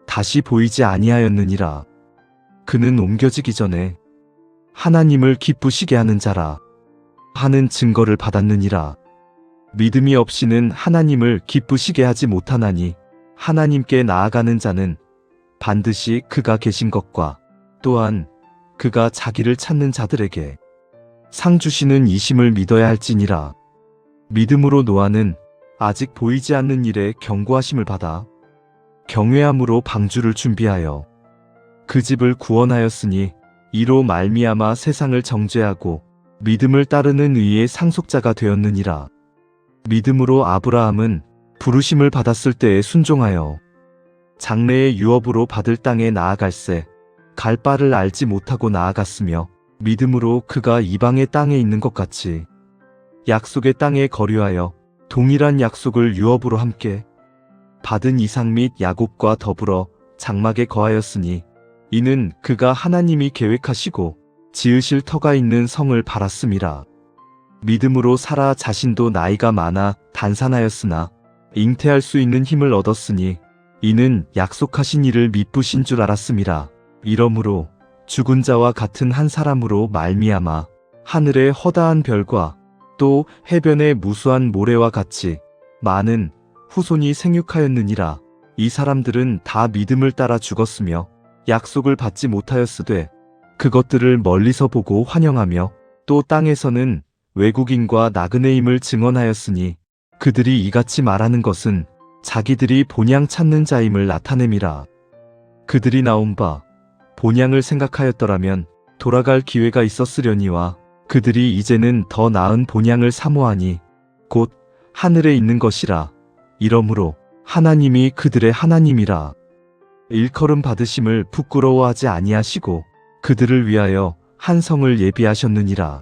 Speaker 1: 다시 보이지 아니하였느니라. 그는 옮겨지기 전에 하나님을 기쁘시게 하는 자라 하는 증거를 받았느니라. 믿음이 없이는 하나님을 기쁘시게 하지 못하나니 하나님께 나아가는 자는 반드시 그가 계신 것과 또한 그가 자기를 찾는 자들에게 상 주시는 이심을 믿어야 할지니라. 믿음으로 노아는 아직 보이지 않는 일에 경고하심을 받아 경외함으로 방주를 준비하여 그 집을 구원하였으니 이로 말미암아 세상을 정죄하고 믿음을 따르는 의의 상속자가 되었느니라. 믿음으로 아브라함은 부르심을 받았을 때에 순종하여 장래의 유업으로 받을 땅에 나아갈새 갈 바를 알지 못하고 나아갔으며 믿음으로 그가 이방의 땅에 있는 것 같이 약속의 땅에 거류하여 동일한 약속을 유업으로 함께 받은 이삭 및 야곱과 더불어 장막에 거하였으니 이는 그가 하나님이 계획하시고 지으실 터가 있는 성을 바랐음이라. 믿음으로 사라 자신도 나이가 많아 단산하였으나 잉태할 수 있는 힘을 얻었으니 이는 약속하신 이를 미쁘신 줄 알았음이라. 이러므로 죽은 자와 같은 한 사람으로 말미암아 하늘의 허다한 별과 또 해변의 무수한 모래와 같이 많은 후손이 생육하였느니라. 이 사람들은 다 믿음을 따라 죽었으며 약속을 받지 못하였으되 그것들을 멀리서 보고 환영하며 또 땅에서는 외국인과 나그네임을 증언하였으니 그들이 이같이 말하는 것은 자기들이 본향 찾는 자임을 나타냄이라. 그들이 나온 바 본향을 생각하였더라면 돌아갈 기회가 있었으려니와 그들이 이제는 더 나은 본향을 사모하니 곧 하늘에 있는 것이라. 이러므로 하나님이 그들의 하나님이라. 일컬음 받으심을 부끄러워하지 아니하시고 그들을 위하여 한 성을 예비하셨느니라.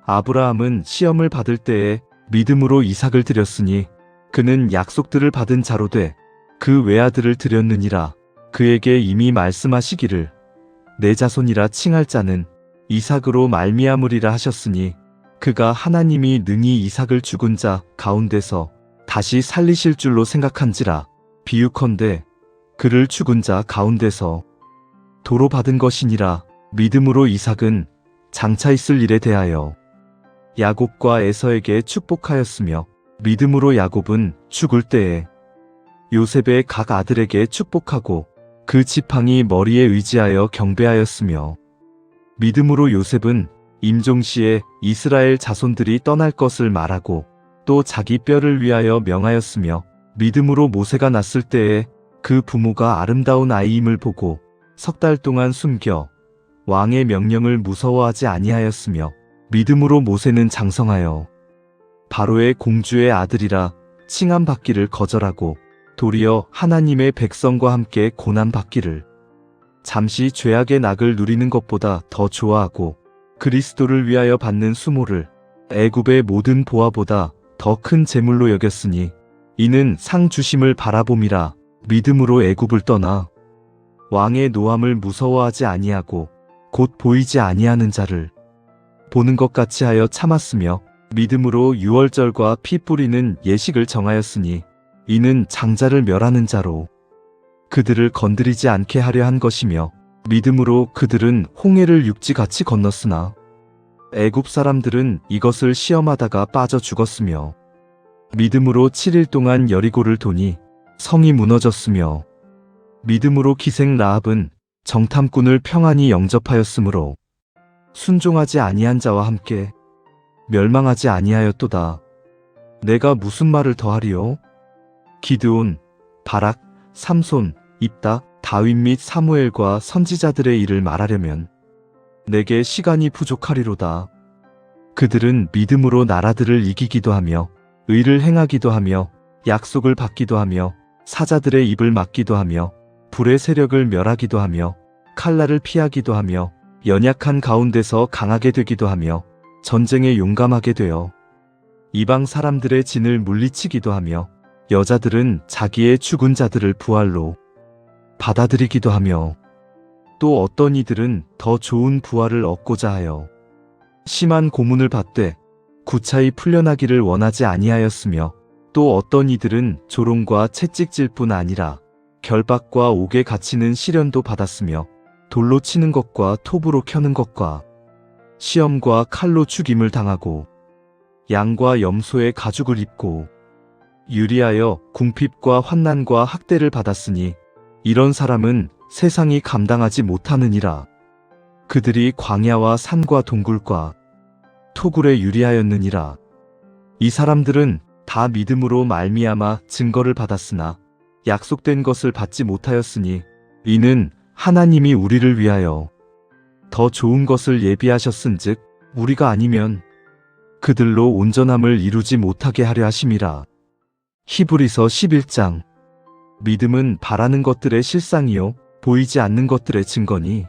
Speaker 1: 아브라함은 시험을 받을 때에 믿음으로 이삭을 드렸으니 그는 약속들을 받은 자로 돼 그 외아들을 드렸느니라. 그에게 이미 말씀하시기를 내 자손이라 칭할 자는 이삭으로 말미암으리라 하셨으니 그가 하나님이 능히 이삭을 죽은 자 가운데서 다시 살리실 줄로 생각한지라. 비유컨대 그를 죽은 자 가운데서 도로 받은 것이니라. 믿음으로 이삭은 장차 있을 일에 대하여 야곱과 에서에게 축복하였으며 믿음으로 야곱은 죽을 때에 요셉의 각 아들에게 축복하고 그 지팡이 머리에 의지하여 경배하였으며 믿음으로 요셉은 임종시에 이스라엘 자손들이 떠날 것을 말하고 또 자기 뼈를 위하여 명하였으며 믿음으로 모세가 났을 때에 그 부모가 아름다운 아이임을 보고 석 달 동안 숨겨 왕의 명령을 무서워하지 아니하였으며 믿음으로 모세는 장성하여 바로의 공주의 아들이라 칭함받기를 거절하고 도리어 하나님의 백성과 함께 고난받기를 잠시 죄악의 낙을 누리는 것보다 더 좋아하고 그리스도를 위하여 받는 수모를 애굽의 모든 보화보다 더 큰 재물로 여겼으니 이는 상 주심을 바라봄이라. 믿음으로 애굽을 떠나 왕의 노함을 무서워하지 아니하고 곧 보이지 아니하는 자를 보는 것 같이 하여 참았으며 믿음으로 유월절과 피 뿌리는 예식을 정하였으니 이는 장자를 멸하는 자로 그들을 건드리지 않게 하려 한 것이며 믿음으로 그들은 홍해를 육지같이 건넜으나 애굽 사람들은 이것을 시험하다가 빠져 죽었으며 믿음으로 7일 동안 여리고를 도니 성이 무너졌으며 믿음으로 기생 라합은 정탐꾼을 평안히 영접하였으므로 순종하지 아니한 자와 함께 멸망하지 아니하였도다. 내가 무슨 말을 더하리요? 기드온, 바락, 삼손, 입다, 다윗 및 사무엘과 선지자들의 일을 말하려면 내게 시간이 부족하리로다. 그들은 믿음으로 나라들을 이기기도 하며 의를 행하기도 하며 약속을 받기도 하며 사자들의 입을 막기도 하며 불의 세력을 멸하기도 하며 칼날을 피하기도 하며 연약한 가운데서 강하게 되기도 하며 전쟁에 용감하게 되어 이방 사람들의 진을 물리치기도 하며 여자들은 자기의 죽은 자들을 부활로 받아들이기도 하며 또 어떤 이들은 더 좋은 부활을 얻고자 하여 심한 고문을 받되 구차히 풀려나기를 원하지 아니하였으며 또 어떤 이들은 조롱과 채찍질 뿐 아니라 결박과 옥에 갇히는 시련도 받았으며 돌로 치는 것과 톱으로 켜는 것과 시험과 칼로 죽임을 당하고 양과 염소의 가죽을 입고 유리하여 궁핍과 환난과 학대를 받았으니 이런 사람은 세상이 감당하지 못하느니라. 그들이 광야와 산과 동굴과 토굴에 유리하였느니라. 이 사람들은 다 믿음으로 말미암아 증거를 받았으나 약속된 것을 받지 못하였으니 이는 하나님이 우리를 위하여 더 좋은 것을 예비하셨은즉 우리가 아니면 그들로 온전함을 이루지 못하게 하려 하심이라. 히브리서 11장. 믿음은 바라는 것들의 실상이요 보이지 않는 것들의 증거니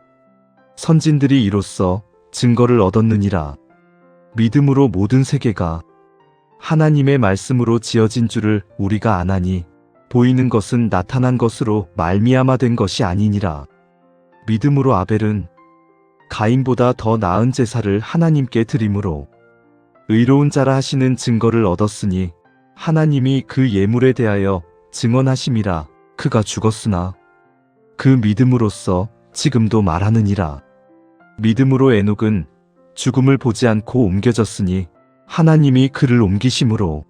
Speaker 1: 선진들이 이로써 증거를 얻었느니라. 믿음으로 모든 세계가 하나님의 말씀으로 지어진 줄을 우리가 아나니 보이는 것은 나타난 것으로 말미암아 된 것이 아니니라. 믿음으로 아벨은 가인보다 더 나은 제사를 하나님께 드림으로 의로운 자라 하시는 증거를 얻었으니 하나님이 그 예물에 대하여 증언하심이라. 그가 죽었으나 그 믿음으로써 지금도 말하느니라. 믿음으로 에녹은 죽음을 보지 않고 옮겨졌으니 하나님이 그를 옮기심으로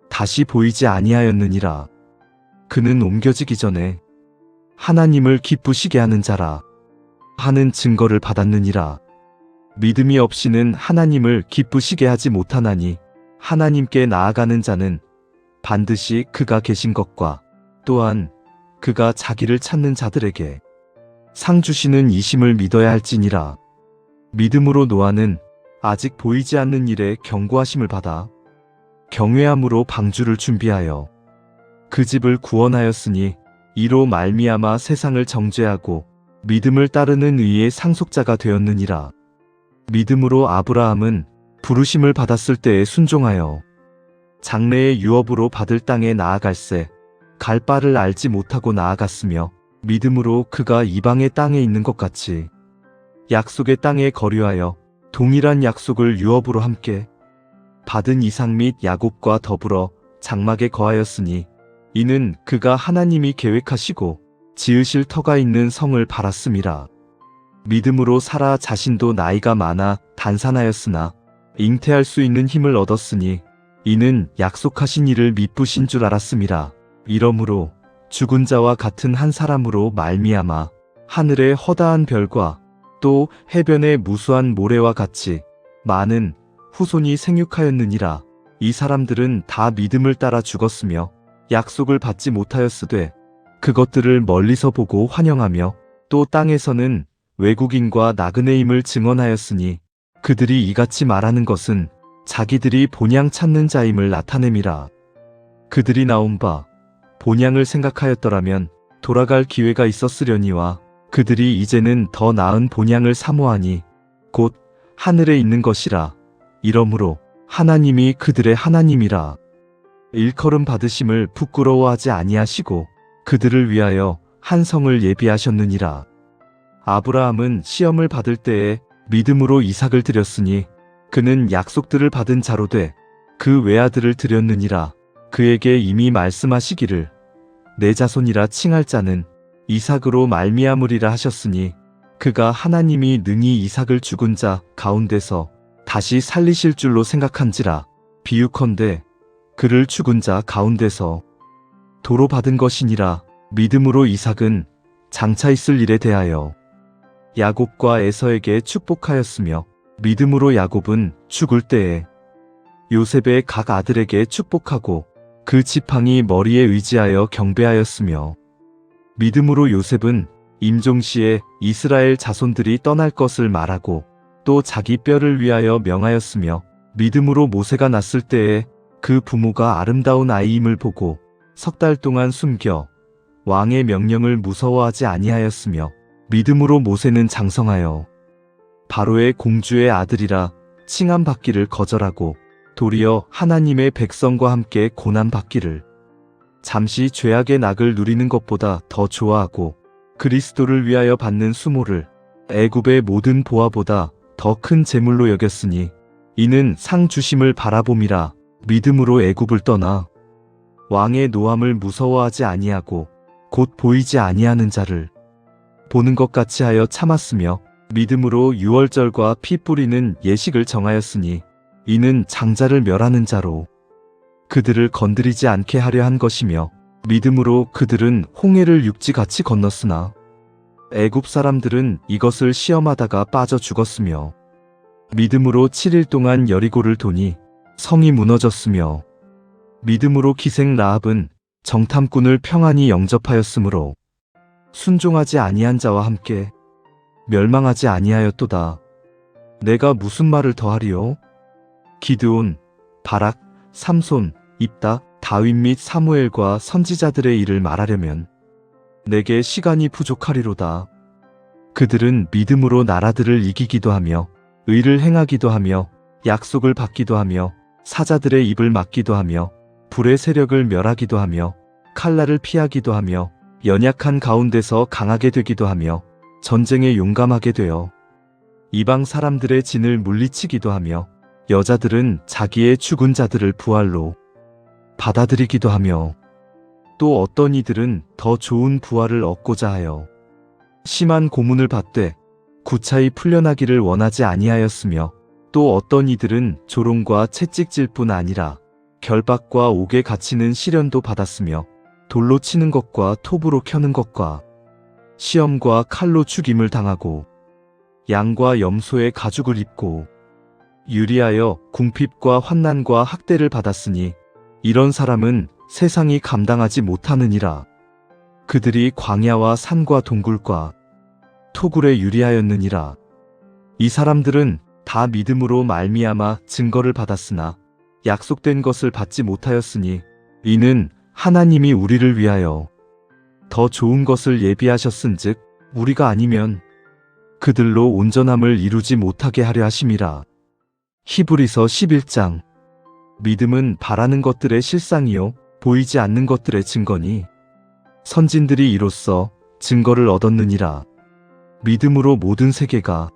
Speaker 1: 다시 보이지 아니하였느니라. 그는 옮겨지기 전에 하나님을 기쁘시게 하는 자라 하는 증거를 받았느니라. 믿음이 없이는 하나님을 기쁘시게 하지 못하나니 하나님께 나아가는 자는 반드시 그가 계신 것과 또한 그가 자기를 찾는 자들에게 상 주시는 이심을 믿어야 할지니라. 믿음으로 노아는 아직 보이지 않는 일에 경고하심을 받아 경외함으로 방주를 준비하여 그 집을 구원하였으니 이로 말미암아 세상을 정죄하고 믿음을 따르는 의의 상속자가 되었느니라. 믿음으로 아브라함은 부르심을 받았을 때에 순종하여 장래의 유업으로 받을 땅에 나아갈새 갈 바를 알지 못하고 나아갔으며 믿음으로 그가 이방의 땅에 있는 것 같이 약속의 땅에 거류하여 동일한 약속을 유업으로 함께 받은 이삭 및 야곱과 더불어 장막에 거하였으니 이는 그가 하나님이 계획하시고 지으실 터가 있는 성을 바랐음이라. 믿음으로 사라 자신도 나이가 많아 단산하였으나 잉태할 수 있는 힘을 얻었으니 이는 약속하신 이를 미쁘신 줄 알았음이라. 이러므로 죽은 자와 같은 한 사람으로 말미암아 하늘의 허다한 별과 또 해변의 무수한 모래와 같이 많은 후손이 생육하였느니라. 이 사람들은 다 믿음을 따라 죽었으며 약속을 받지 못하였으되 그것들을 멀리서 보고 환영하며 또 땅에서는 외국인과 나그네임을 증언하였으니 그들이 이같이 말하는 것은 자기들이 본향 찾는 자임을 나타냄이라. 그들이 나온 바 본향을 생각하였더라면 돌아갈 기회가 있었으려니와 그들이 이제는 더 나은 본향을 사모하니 곧 하늘에 있는 것이라. 이러므로 하나님이 그들의 하나님이라. 일컬음 받으심을 부끄러워하지 아니하시고 그들을 위하여 한 성을 예비하셨느니라. 아브라함은 시험을 받을 때에 믿음으로 이삭을 드렸으니 그는 약속들을 받은 자로 돼 그 외아들을 드렸느니라. 그에게 이미 말씀하시기를 내 자손이라 칭할 자는 이삭으로 말미암으리라 하셨으니 그가 하나님이 능히 이삭을 죽은 자 가운데서 다시 살리실 줄로 생각한지라. 비유컨대 그를 죽은 자 가운데서 도로 받은 것이니라. 믿음으로 이삭은 장차 있을 일에 대하여 야곱과 에서에게 축복하였으며 믿음으로 야곱은 죽을 때에 요셉의 각 아들에게 축복하고 그 지팡이 머리에 의지하여 경배하였으며 믿음으로 요셉은 임종시에 이스라엘 자손들이 떠날 것을 말하고 또 자기 뼈를 위하여 명하였으며 믿음으로 모세가 났을 때에 그 부모가 아름다운 아이임을 보고 석 달 동안 숨겨 왕의 명령을 무서워하지 아니하였으며 믿음으로 모세는 장성하여 바로의 공주의 아들이라 칭함받기를 거절하고 도리어 하나님의 백성과 함께 고난받기를 잠시 죄악의 낙을 누리는 것보다 더 좋아하고 그리스도를 위하여 받는 수모를 애굽의 모든 보화보다 더 큰 재물로 여겼으니 이는 상 주심을 바라봄이라. 믿음으로 애굽을 떠나 왕의 노함을 무서워하지 아니하고 곧 보이지 아니하는 자를 보는 것 같이 하여 참았으며 믿음으로 유월절과 피 뿌리는 예식을 정하였으니 이는 장자를 멸하는 자로 그들을 건드리지 않게 하려 한 것이며 믿음으로 그들은 홍해를 육지같이 건넜으나 애굽 사람들은 이것을 시험하다가 빠져 죽었으며 믿음으로 7일 동안 여리고를 도니 성이 무너졌으며 믿음으로 기생 라합은 정탐꾼을 평안히 영접하였으므로 순종하지 아니한 자와 함께 멸망하지 아니하였도다. 내가 무슨 말을 더하리요? 기드온, 바락, 삼손, 입다, 다윗 및 사무엘과 선지자들의 일을 말하려면 내게 시간이 부족하리로다. 그들은 믿음으로 나라들을 이기기도 하며 의를 행하기도 하며 약속을 받기도 하며 사자들의 입을 막기도 하며 불의 세력을 멸하기도 하며 칼날을 피하기도 하며 연약한 가운데서 강하게 되기도 하며 전쟁에 용감하게 되어 이방 사람들의 진을 물리치기도 하며 여자들은 자기의 죽은 자들을 부활로 받아들이기도 하며 또 어떤 이들은 더 좋은 부활을 얻고자 하여 심한 고문을 받되 구차히 풀려나기를 원하지 아니하였으며 또 어떤 이들은 조롱과 채찍질 뿐 아니라 결박과 옥에 갇히는 시련도 받았으며 돌로 치는 것과 톱으로 켜는 것과 시험과 칼로 죽임을 당하고 양과 염소의 가죽을 입고 유리하여 궁핍과 환난과 학대를 받았으니 이런 사람은 세상이 감당하지 못하느니라. 그들이 광야와 산과 동굴과 토굴에 유리하였느니라. 이 사람들은 다 믿음으로 말미암아 증거를 받았으나 약속된 것을 받지 못하였으니 이는 하나님이 우리를 위하여 더 좋은 것을 예비하셨은즉 우리가 아니면 그들로 온전함을 이루지 못하게 하려 하심이라. 히브리서 11장. 믿음은 바라는 것들의 실상이요 보이지 않는 것들의 증거니 선진들이 이로써 증거를 얻었느니라. 믿음으로 모든 세계가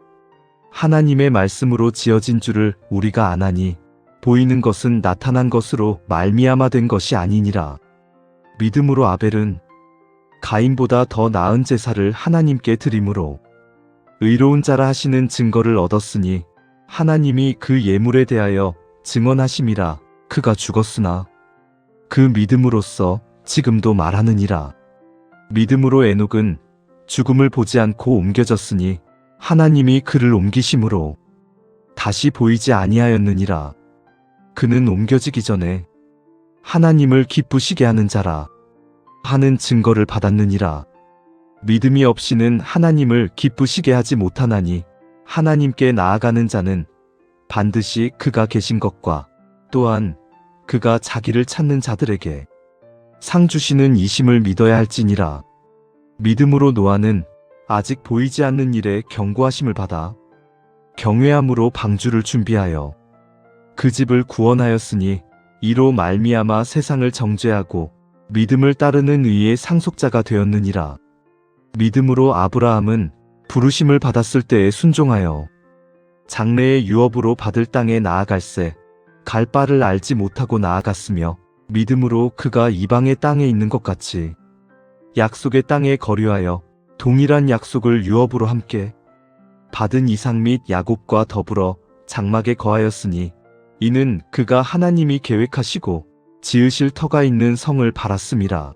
Speaker 1: 하나님의 말씀으로 지어진 줄을 우리가 아나니 보이는 것은 나타난 것으로 말미암아 된 것이 아니니라. 믿음으로 아벨은 가인보다 더 나은 제사를 하나님께 드림으로 의로운 자라 하시는 증거를 얻었으니 하나님이 그 예물에 대하여 증언하심이라. 그가 죽었으나 그 믿음으로써 지금도 말하느니라. 믿음으로 에녹은 죽음을 보지 않고 옮겨졌으니 하나님이 그를 옮기심으로 다시 보이지 아니하였느니라. 그는 옮겨지기 전에 하나님을 기쁘시게 하는 자라 하는 증거를 받았느니라. 믿음이 없이는 하나님을 기쁘시게 하지 못하나니 하나님께 나아가는 자는 반드시 그가 계신 것과 또한 그가 자기를 찾는 자들에게 상 주시는 이심을 믿어야 할지니라. 믿음으로 노아는 아직 보이지 않는 일에 경고하심을 받아 경외함으로 방주를 준비하여 그 집을 구원하였으니 이로 말미암아 세상을 정죄하고 믿음을 따르는 의의 상속자가 되었느니라. 믿음으로 아브라함은 부르심을 받았을 때에 순종하여 장래의 유업으로 받을 땅에 나아갈새 갈 바를 알지 못하고 나아갔으며 믿음으로 그가 이방의 땅에 있는 것 같이 약속의 땅에 거류하여 동일한 약속을 유업으로 함께 받은 이삭 및 야곱과 더불어 장막에 거하였으니 이는 그가 하나님이 계획하시고 지으실 터가 있는 성을 바랐음이라.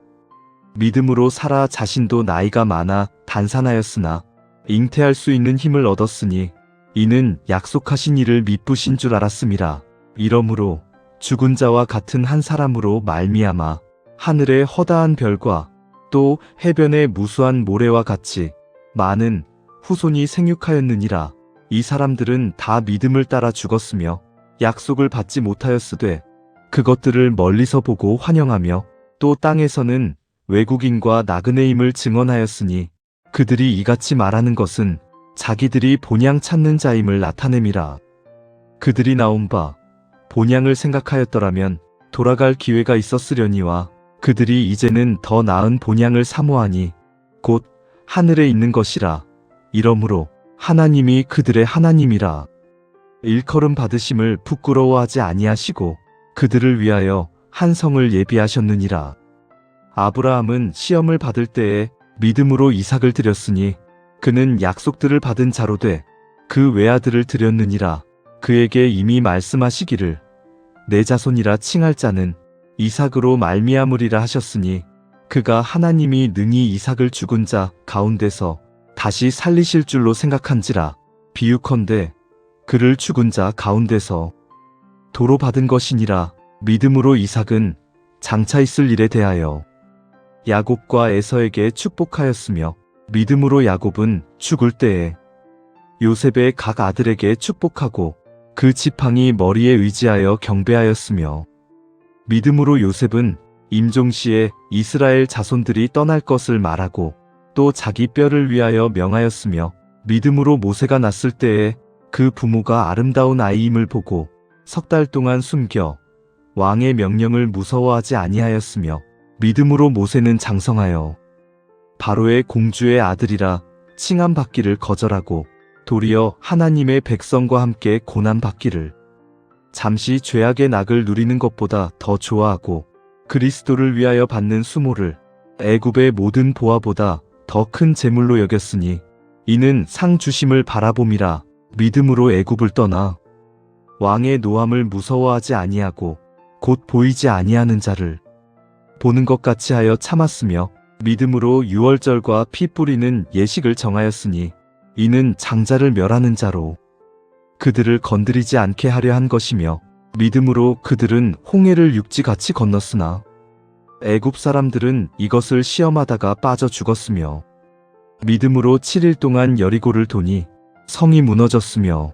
Speaker 1: 믿음으로 사라 자신도 나이가 많아 단산하였으나 잉태할 수 있는 힘을 얻었으니 이는 약속하신 이를 미쁘신 줄 알았음이라. 이러므로 죽은 자와 같은 한 사람으로 말미암아 하늘의 허다한 별과 또 해변의 무수한 모래와 같이 많은 후손이 생육하였느니라. 이 사람들은 다 믿음을 따라 죽었으며 약속을 받지 못하였으되 그것들을 멀리서 보고 환영하며 또 땅에서는 외국인과 나그네임을 증언하였으니 그들이 이같이 말하는 것은 자기들이 본향 찾는 자임을 나타냄이라. 그들이 나온 바 본향을 생각하였더라면 돌아갈 기회가 있었으려니와 그들이 이제는 더 나은 본향을 사모하니 곧 하늘에 있는 것이라. 이러므로 하나님이 그들의 하나님이라. 일컬음 받으심을 부끄러워하지 아니하시고 그들을 위하여 한 성을 예비하셨느니라. 아브라함은 시험을 받을 때에 믿음으로 이삭을 드렸으니 그는 약속들을 받은 자로 돼 그 외아들을 드렸느니라. 그에게 이미 말씀하시기를 내 자손이라 칭할 자는 이삭으로 말미암으리라 하셨으니 그가 하나님이 능히 이삭을 죽은 자 가운데서 다시 살리실 줄로 생각한지라. 비유컨대 그를 죽은 자 가운데서 도로 받은 것이니라. 믿음으로 이삭은 장차 있을 일에 대하여 야곱과 에서에게 축복하였으며 믿음으로 야곱은 죽을 때에 요셉의 각 아들에게 축복하고 그 지팡이 머리에 의지하여 경배하였으며 믿음으로 요셉은 임종시에 이스라엘 자손들이 떠날 것을 말하고 또 자기 뼈를 위하여 명하였으며 믿음으로 모세가 낳았을 때에 그 부모가 아름다운 아이임을 보고 석 달 동안 숨겨 왕의 명령을 무서워하지 아니하였으며 믿음으로 모세는 장성하여 바로의 공주의 아들이라 칭함받기를 거절하고 도리어 하나님의 백성과 함께 고난받기를 잠시 죄악의 낙을 누리는 것보다 더 좋아하고 그리스도를 위하여 받는 수모를 애굽의 모든 보화보다 더 큰 재물로 여겼으니 이는 상 주심을 바라봄이라. 믿음으로 애굽을 떠나 왕의 노함을 무서워하지 아니하고 곧 보이지 아니하는 자를 보는 것 같이 하여 참았으며 믿음으로 유월절과 피 뿌리는 예식을 정하였으니 이는 장자를 멸하는 자로 그들을 건드리지 않게 하려 한 것이며 믿음으로 그들은 홍해를 육지같이 건넜으나 애굽 사람들은 이것을 시험하다가 빠져 죽었으며 믿음으로 7일 동안 여리고를 도니 성이 무너졌으며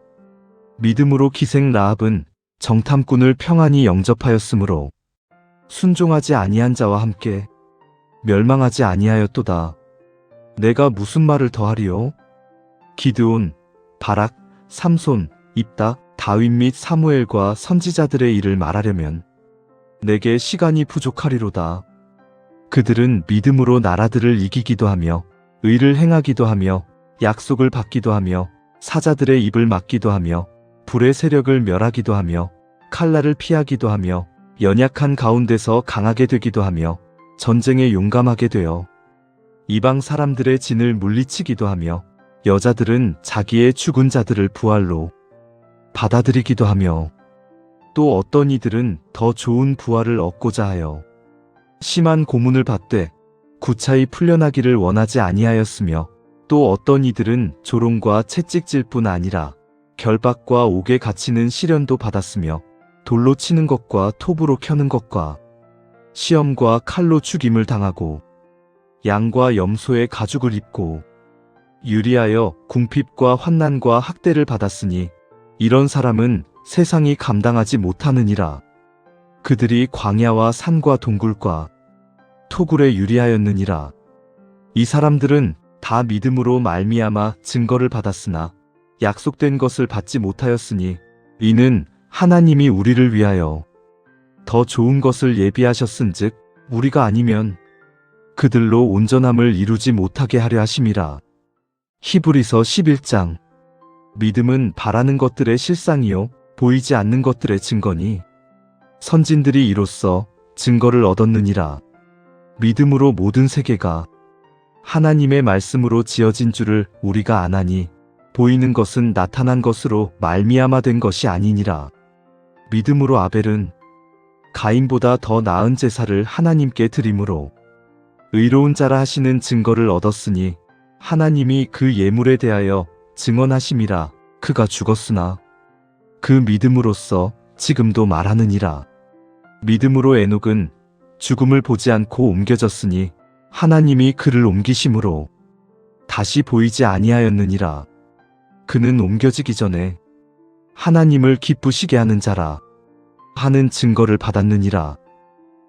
Speaker 1: 믿음으로 기생 라합은 정탐꾼을 평안히 영접하였으므로 순종하지 아니한 자와 함께 멸망하지 아니하였도다. 내가 무슨 말을 더하리요? 기드온, 바락, 삼손, 입다, 다윗 및 사무엘과 선지자들의 일을 말하려면 내게 시간이 부족하리로다. 그들은 믿음으로 나라들을 이기기도 하며 의를 행하기도 하며 약속을 받기도 하며 사자들의 입을 막기도 하며 불의 세력을 멸하기도 하며 칼날을 피하기도 하며 연약한 가운데서 강하게 되기도 하며 전쟁에 용감하게 되어 이방 사람들의 진을 물리치기도 하며 여자들은 자기의 죽은 자들을 부활로 받아들이기도 하며 또 어떤 이들은 더 좋은 부활을 얻고자 하여 심한 고문을 받되 구차히 풀려나기를 원하지 아니하였으며 또 어떤 이들은 조롱과 채찍질 뿐 아니라 결박과 옥에 갇히는 시련도 받았으며 돌로 치는 것과 톱으로 켜는 것과 시험과 칼로 죽임을 당하고 양과 염소의 가죽을 입고 유리하여 궁핍과 환난과 학대를 받았으니 이런 사람은 세상이 감당하지 못하느니라. 그들이 광야와 산과 동굴과 토굴에 유리하였느니라. 이 사람들은 다 믿음으로 말미암아 증거를 받았으나 약속된 것을 받지 못하였으니 이는 하나님이 우리를 위하여 더 좋은 것을 예비하셨은즉 우리가 아니면 그들로 온전함을 이루지 못하게 하려 하심이라. 히브리서 11장. 믿음은 바라는 것들의 실상이요 보이지 않는 것들의 증거니 선진들이 이로써 증거를 얻었느니라. 믿음으로 모든 세계가 하나님의 말씀으로 지어진 줄을 우리가 아나니 보이는 것은 나타난 것으로 말미암아 된 것이 아니니라. 믿음으로 아벨은 가인보다 더 나은 제사를 하나님께 드림으로 의로운 자라 하시는 증거를 얻었으니 하나님이 그 예물에 대하여 증언하심이라. 그가 죽었으나 그 믿음으로써 지금도 말하느니라. 믿음으로 에녹은 죽음을 보지 않고 옮겨졌으니 하나님이 그를 옮기심으로 다시 보이지 아니하였느니라. 그는 옮겨지기 전에 하나님을 기쁘시게 하는 자라 하는 증거를 받았느니라.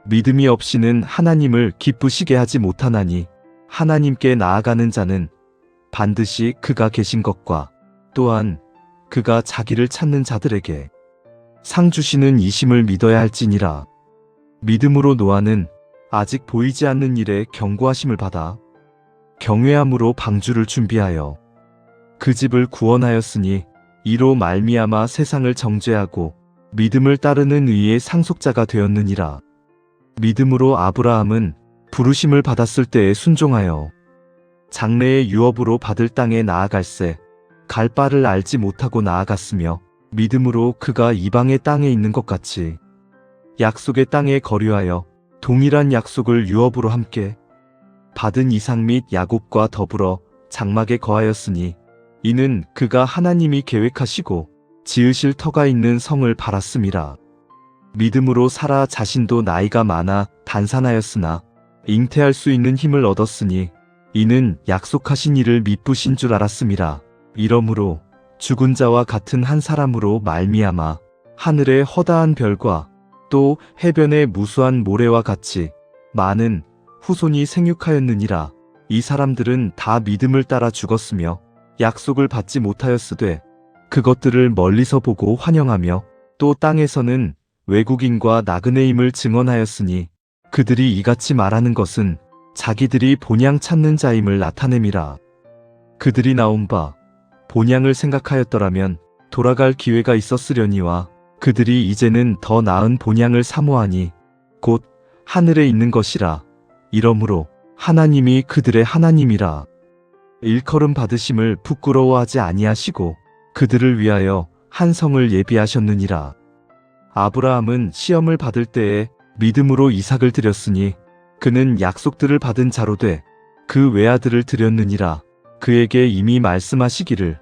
Speaker 1: 믿음이 없이는 하나님을 기쁘시게 하지 못하나니 하나님께 나아가는 자는 반드시 그가 계신 것과 또한 그가 자기를 찾는 자들에게 상 주시는 이심을 믿어야 할지니라. 믿음으로 노아는 아직 보이지 않는 일에 경고하심을 받아 경외함으로 방주를 준비하여 그 집을 구원하였으니 이로 말미암아 세상을 정죄하고 믿음을 따르는 의의 상속자가 되었느니라. 믿음으로 아브라함은 부르심을 받았을 때에 순종하여 장래의 유업으로 받을 땅에 나아갈새 갈 바를 알지 못하고 나아갔으며 믿음으로 그가 이방의 땅에 있는 것 같이 약속의 땅에 거류하여 동일한 약속을 유업으로 함께 받은 이삭 및 야곱과 더불어 장막에 거하였으니 이는 그가 하나님이 계획하시고 지으실 터가 있는 성을 바랐음이라. 믿음으로 사라 자신도 나이가 많아 단산하였으나 잉태할 수 있는 힘을 얻었으니 이는 약속하신 이를 미쁘신 줄 알았음이라. 이러므로 죽은 자와 같은 한 사람으로 말미암아 하늘의 허다한 별과 또 해변의 무수한 모래와 같이 많은 후손이 생육하였느니라. 이 사람들은 다 믿음을 따라 죽었으며 약속을 받지 못하였으되 그것들을 멀리서 보고 환영하며 또 땅에서는 외국인과 나그네임을 증언하였으니 그들이 이같이 말하는 것은 자기들이 본향 찾는 자임을 나타냄이라. 그들이 나온 바 본향을 생각하였더라면 돌아갈 기회가 있었으려니와 그들이 이제는 더 나은 본향을 사모하니 곧 하늘에 있는 것이라. 이러므로 하나님이 그들의 하나님이라. 일컬음 받으심을 부끄러워하지 아니하시고 그들을 위하여 한 성을 예비하셨느니라. 아브라함은 시험을 받을 때에 믿음으로 이삭을 드렸으니 그는 약속들을 받은 자로 돼 그 외아들을 드렸느니라. 그에게 이미 말씀하시기를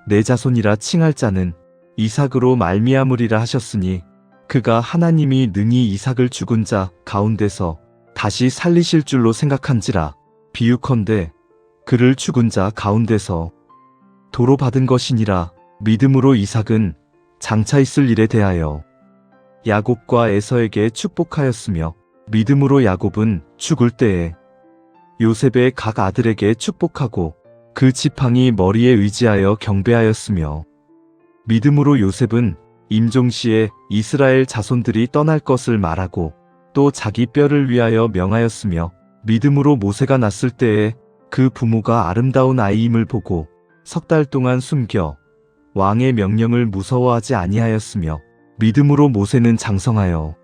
Speaker 1: 내 자손이라 칭할 자는 이삭으로 말미암으리라 하셨으니 그가 하나님이 능히 이삭을 죽은 자 가운데서 다시 살리실 줄로 생각한지라. 비유컨대 그를 죽은 자 가운데서 도로 받은 것이니라. 믿음으로 이삭은 장차 있을 일에 대하여 야곱과 에서에게 축복하였으며 믿음으로 야곱은 죽을 때에 요셉의 각 아들에게 축복하고 그 지팡이 머리에 의지하여 경배하였으며 믿음으로 요셉은 임종시에 이스라엘 자손들이 떠날 것을 말하고 또 자기 뼈를 위하여 명하였으며 믿음으로 모세가 낳았을 때에 그 부모가 아름다운 아이임을 보고 3달 동안 숨겨 왕의 명령을 무서워하지 아니하였으며 믿음으로 모세는 장성하여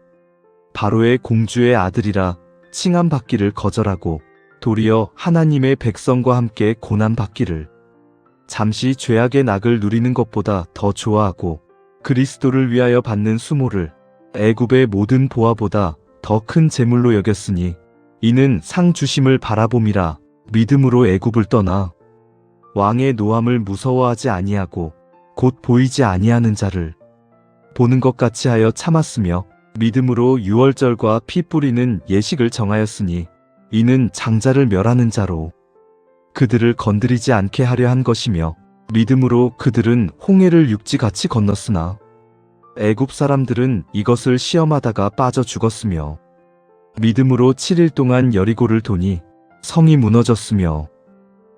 Speaker 1: 바로의 공주의 아들이라 칭함받기를 거절하고 도리어 하나님의 백성과 함께 고난받기를 잠시 죄악의 낙을 누리는 것보다 더 좋아하고 그리스도를 위하여 받는 수모를 애굽의 모든 보화보다 더 큰 재물로 여겼으니 이는 상 주심을 바라봄이라. 믿음으로 애굽을 떠나 왕의 노함을 무서워하지 아니하고 곧 보이지 아니하는 자를 보는 것 같이 하여 참았으며 믿음으로 유월절과 피 뿌리는 예식을 정하였으니 이는 장자를 멸하는 자로 그들을 건드리지 않게 하려 한 것이며 믿음으로 그들은 홍해를 육지같이 건넜으나 애굽 사람들은 이것을 시험하다가 빠져 죽었으며 믿음으로 7일 동안 여리고를 도니 성이 무너졌으며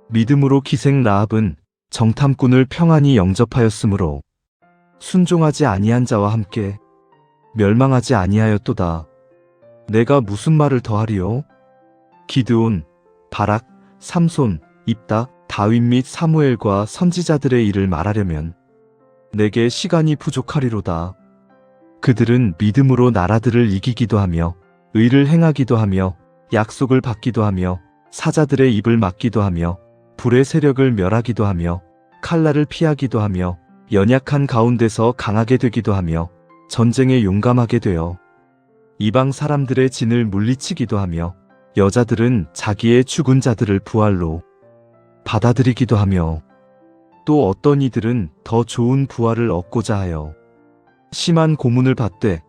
Speaker 1: 믿음으로 기생 라합은 정탐꾼을 평안히 영접하였으므로 순종하지 아니한 자와 함께 멸망하지 아니하였도다. 내가 무슨 말을 더하리요? 기드온, 바락, 삼손, 입다, 다윗 및 사무엘과 선지자들의 일을 말하려면 내게 시간이 부족하리로다. 그들은 믿음으로 나라들을 이기기도 하며 의를 행하기도 하며 약속을 받기도 하며 사자들의 입을 막기도 하며 불의 세력을 멸하기도 하며 칼날을 피하기도 하며 연약한 가운데서 강하게 되기도 하며 전쟁에 용감하게 되어 이방 사람들의 진을 물리치기도 하며 여자들은 자기의 죽은 자들을 부활로 받아들이기도 하며 또 어떤 이들은 더 좋은 부활을 얻고자 하여 심한 고문을 받되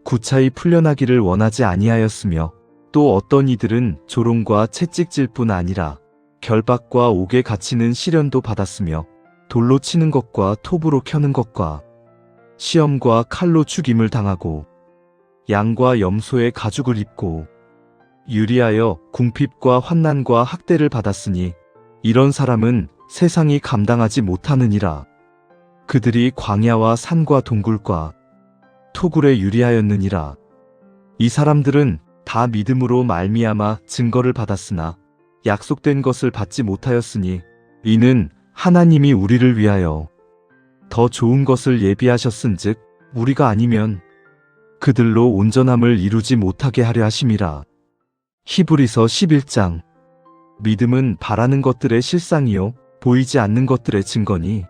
Speaker 1: 구차히 풀려나기를 원하지 아니하였으며 또 어떤 이들은 조롱과 채찍질 뿐 아니라 결박과 옥에 갇히는 시련도 받았으며 돌로 치는 것과 톱으로 켜는 것과 시험과 칼로 죽임을 당하고 양과 염소의 가죽을 입고 유리하여 궁핍과 환난과 학대를 받았으니 이런 사람은 세상이 감당하지 못하느니라. 그들이 광야와 산과 동굴과 토굴에 유리하였느니라. 이 사람들은 다 믿음으로 말미암아 증거를 받았으나 약속된 것을 받지 못하였으니 이는 하나님이 우리를 위하여 더 좋은 것을 예비하셨은즉 우리가 아니면 그들로 온전함을 이루지 못하게 하려 하심이라. 히브리서 11장. 믿음은 바라는 것들의 실상이요 보이지 않는 것들의 증거니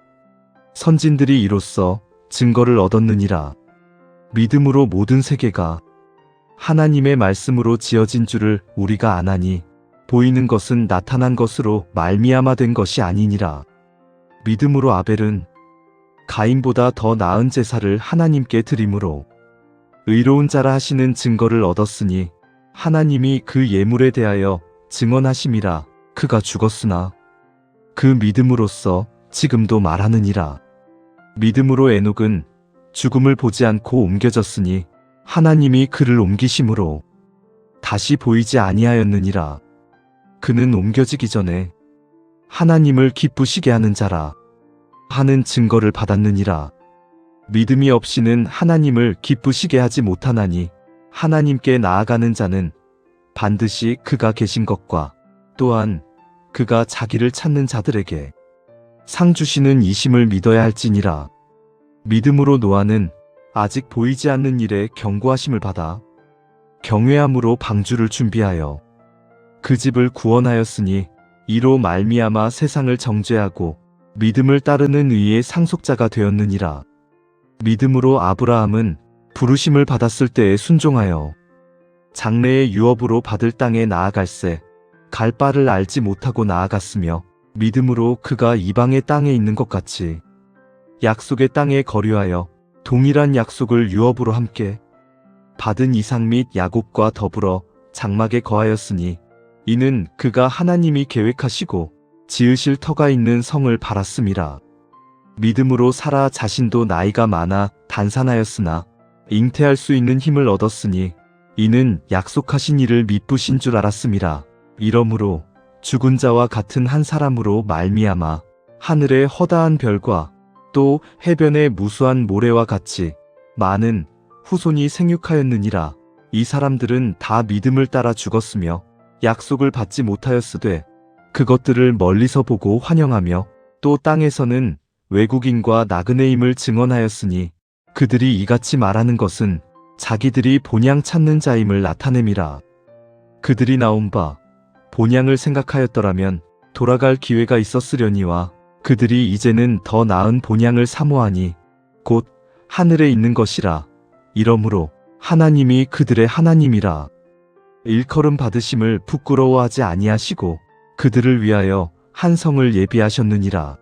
Speaker 1: 선진들이 이로써 증거를 얻었느니라. 믿음으로 모든 세계가 하나님의 말씀으로 지어진 줄을 우리가 아나니 보이는 것은 나타난 것으로 말미암아 된 것이 아니니라. 믿음으로 아벨은 가인보다 더 나은 제사를 하나님께 드림으로 의로운 자라 하시는 증거를 얻었으니 하나님이 그 예물에 대하여 증언하심이라. 그가 죽었으나 그 믿음으로써 지금도 말하느니라. 믿음으로 에녹은 죽음을 보지 않고 옮겨졌으니 하나님이 그를 옮기심으로 다시 보이지 아니하였느니라. 그는 옮겨지기 전에 하나님을 기쁘시게 하는 자라 하는 증거를 받았느니라. 믿음이 없이는 하나님을 기쁘시게 하지 못하나니 하나님께 나아가는 자는 반드시 그가 계신 것과 또한 그가 자기를 찾는 자들에게 상 주시는 이심을 믿어야 할지니라. 믿음으로 노아는 아직 보이지 않는 일에 경고하심을 받아 경외함으로 방주를 준비하여 그 집을 구원하였으니 이로 말미암아 세상을 정죄하고 믿음을 따르는 의의 상속자가 되었느니라. 믿음으로 아브라함은 부르심을 받았을 때에 순종하여 장래의 유업으로 받을 땅에 나아갈새 갈 바를 알지 못하고 나아갔으며 믿음으로 그가 이방의 땅에 있는 것 같이 약속의 땅에 거류하여 동일한 약속을 유업으로 함께 받은 이삭 및 야곱과 더불어 장막에 거하였으니 이는 그가 하나님이 계획하시고 지으실 터가 있는 성을 바랐음이라. 믿음으로 사라 자신도 나이가 많아 단산하였으나 잉태할 수 있는 힘을 얻었으니 이는 약속하신 이를 미쁘신 줄 알았음이라. 이러므로 죽은 자와 같은 한 사람으로 말미암아 하늘의 허다한 별과 또 해변의 무수한 모래와 같이 많은 후손이 생육하였느니라. 이 사람들은 다 믿음을 따라 죽었으며 약속을 받지 못하였으되 그것들을 멀리서 보고 환영하며 또 땅에서는 외국인과 나그네임을 증언하였으니 그들이 이같이 말하는 것은 자기들이 본향 찾는 자임을 나타냄이라. 그들이 나온 바 본향을 생각하였더라면 돌아갈 기회가 있었으려니와 그들이 이제는 더 나은 본향을 사모하니 곧 하늘에 있는 것이라. 이러므로 하나님이 그들의 하나님이라. 일컬음 받으심을 부끄러워하지 아니하시고 그들을 위하여 한 성을 예비하셨느니라.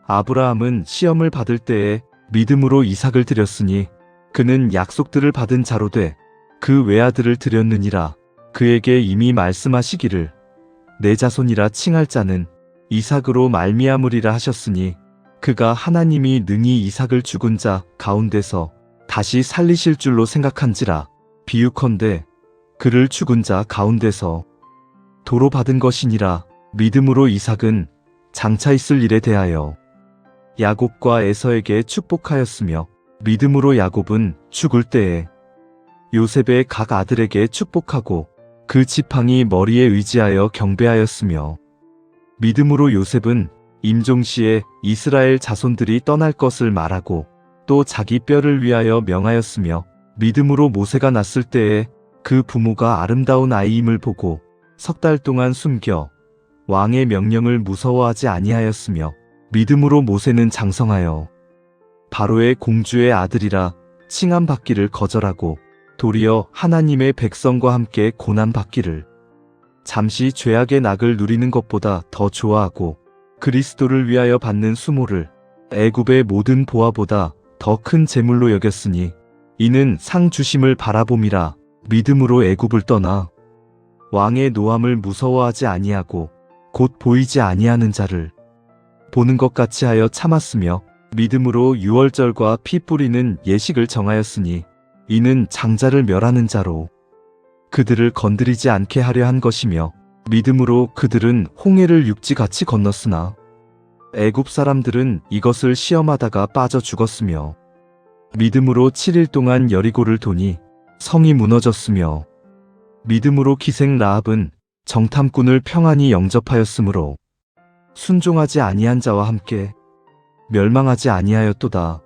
Speaker 1: 아브라함은 시험을 받을 때에 믿음으로 이삭을 드렸으니 그는 약속들을 받은 자로 돼 그 외아들을 드렸느니라. 그에게 이미 말씀하시기를 내 자손이라 칭할 자는 이삭으로 말미암으리라 하셨으니 그가 하나님이 능히 이삭을 죽은 자 가운데서 다시 살리실 줄로 생각한지라. 비유컨대 그를 죽은 자 가운데서 도로 받은 것이니라. 믿음으로 이삭은 장차 있을 일에 대하여 야곱과 에서에게 축복하였으며 믿음으로 야곱은 죽을 때에 요셉의 각 아들에게 축복하고 그 지팡이 머리에 의지하여 경배하였으며 믿음으로 요셉은 임종시에 이스라엘 자손들이 떠날 것을 말하고 또 자기 뼈를 위하여 명하였으며 믿음으로 모세가 났을 때에 그 부모가 아름다운 아이임을 보고 석 달 동안 숨겨 왕의 명령을 무서워하지 아니하였으며 믿음으로 모세는 장성하여 바로의 공주의 아들이라 칭함받기를 거절하고 도리어 하나님의 백성과 함께 고난받기를 잠시 죄악의 낙을 누리는 것보다 더 좋아하고 그리스도를 위하여 받는 수모를 애굽의 모든 보화보다 더 큰 재물로 여겼으니 이는 상 주심을 바라봄이라. 믿음으로 애굽을 떠나 왕의 노함을 무서워하지 아니하고 곧 보이지 아니하는 자를 보는 것 같이 하여 참았으며 믿음으로 유월절과 피 뿌리는 예식을 정하였으니 이는 장자를 멸하는 자로 그들을 건드리지 않게 하려 한 것이며 믿음으로 그들은 홍해를 육지같이 건넜으나 애굽 사람들은 이것을 시험하다가 빠져 죽었으며 믿음으로 7일 동안 여리고를 도니 성이 무너졌으며 믿음으로 기생 라합은 정탐꾼을 평안히 영접하였으므로 순종하지 아니한 자와 함께 멸망하지 아니하였도다.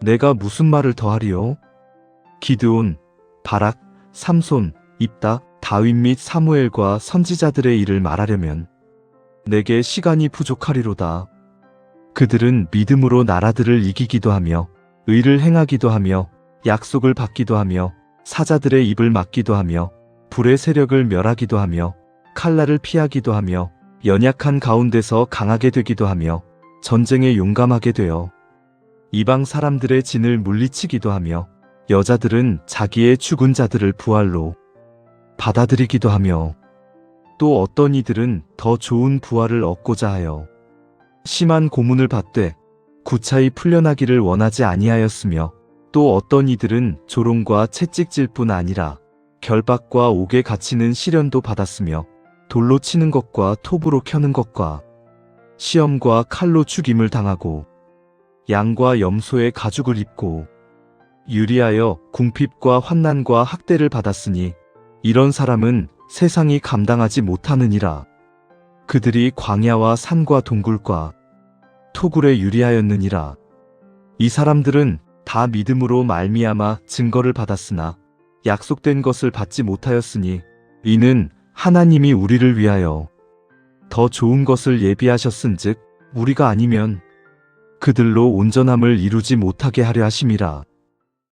Speaker 1: 내가 무슨 말을 더하리요? 기드온, 바락, 삼손, 입다, 다윗 및 사무엘과 선지자들의 일을 말하려면 내게 시간이 부족하리로다. 그들은 믿음으로 나라들을 이기기도 하며 의를 행하기도 하며 약속을 받기도 하며 사자들의 입을 막기도 하며 불의 세력을 멸하기도 하며 칼날을 피하기도 하며 연약한 가운데서 강하게 되기도 하며 전쟁에 용감하게 되어 이방 사람들의 진을 물리치기도 하며 여자들은 자기의 죽은 자들을 부활로 받아들이기도 하며 또 어떤 이들은 더 좋은 부활을 얻고자 하여 심한 고문을 받되 구차히 풀려나기를 원하지 아니하였으며 또 어떤 이들은 조롱과 채찍질 뿐 아니라 결박과 옥에 갇히는 시련도 받았으며 돌로 치는 것과 톱으로 켜는 것과 시험과 칼로 죽임을 당하고 양과 염소의 가죽을 입고 유리하여 궁핍과 환난과 학대를 받았으니 이런 사람은 세상이 감당하지 못하느니라. 그들이 광야와 산과 동굴과 토굴에 유리하였느니라. 이 사람들은 다 믿음으로 말미암아 증거를 받았으나 약속된 것을 받지 못하였으니 이는 하나님이 우리를 위하여 더 좋은 것을 예비하셨은즉 우리가 아니면 그들로 온전함을 이루지 못하게 하려 하심이라.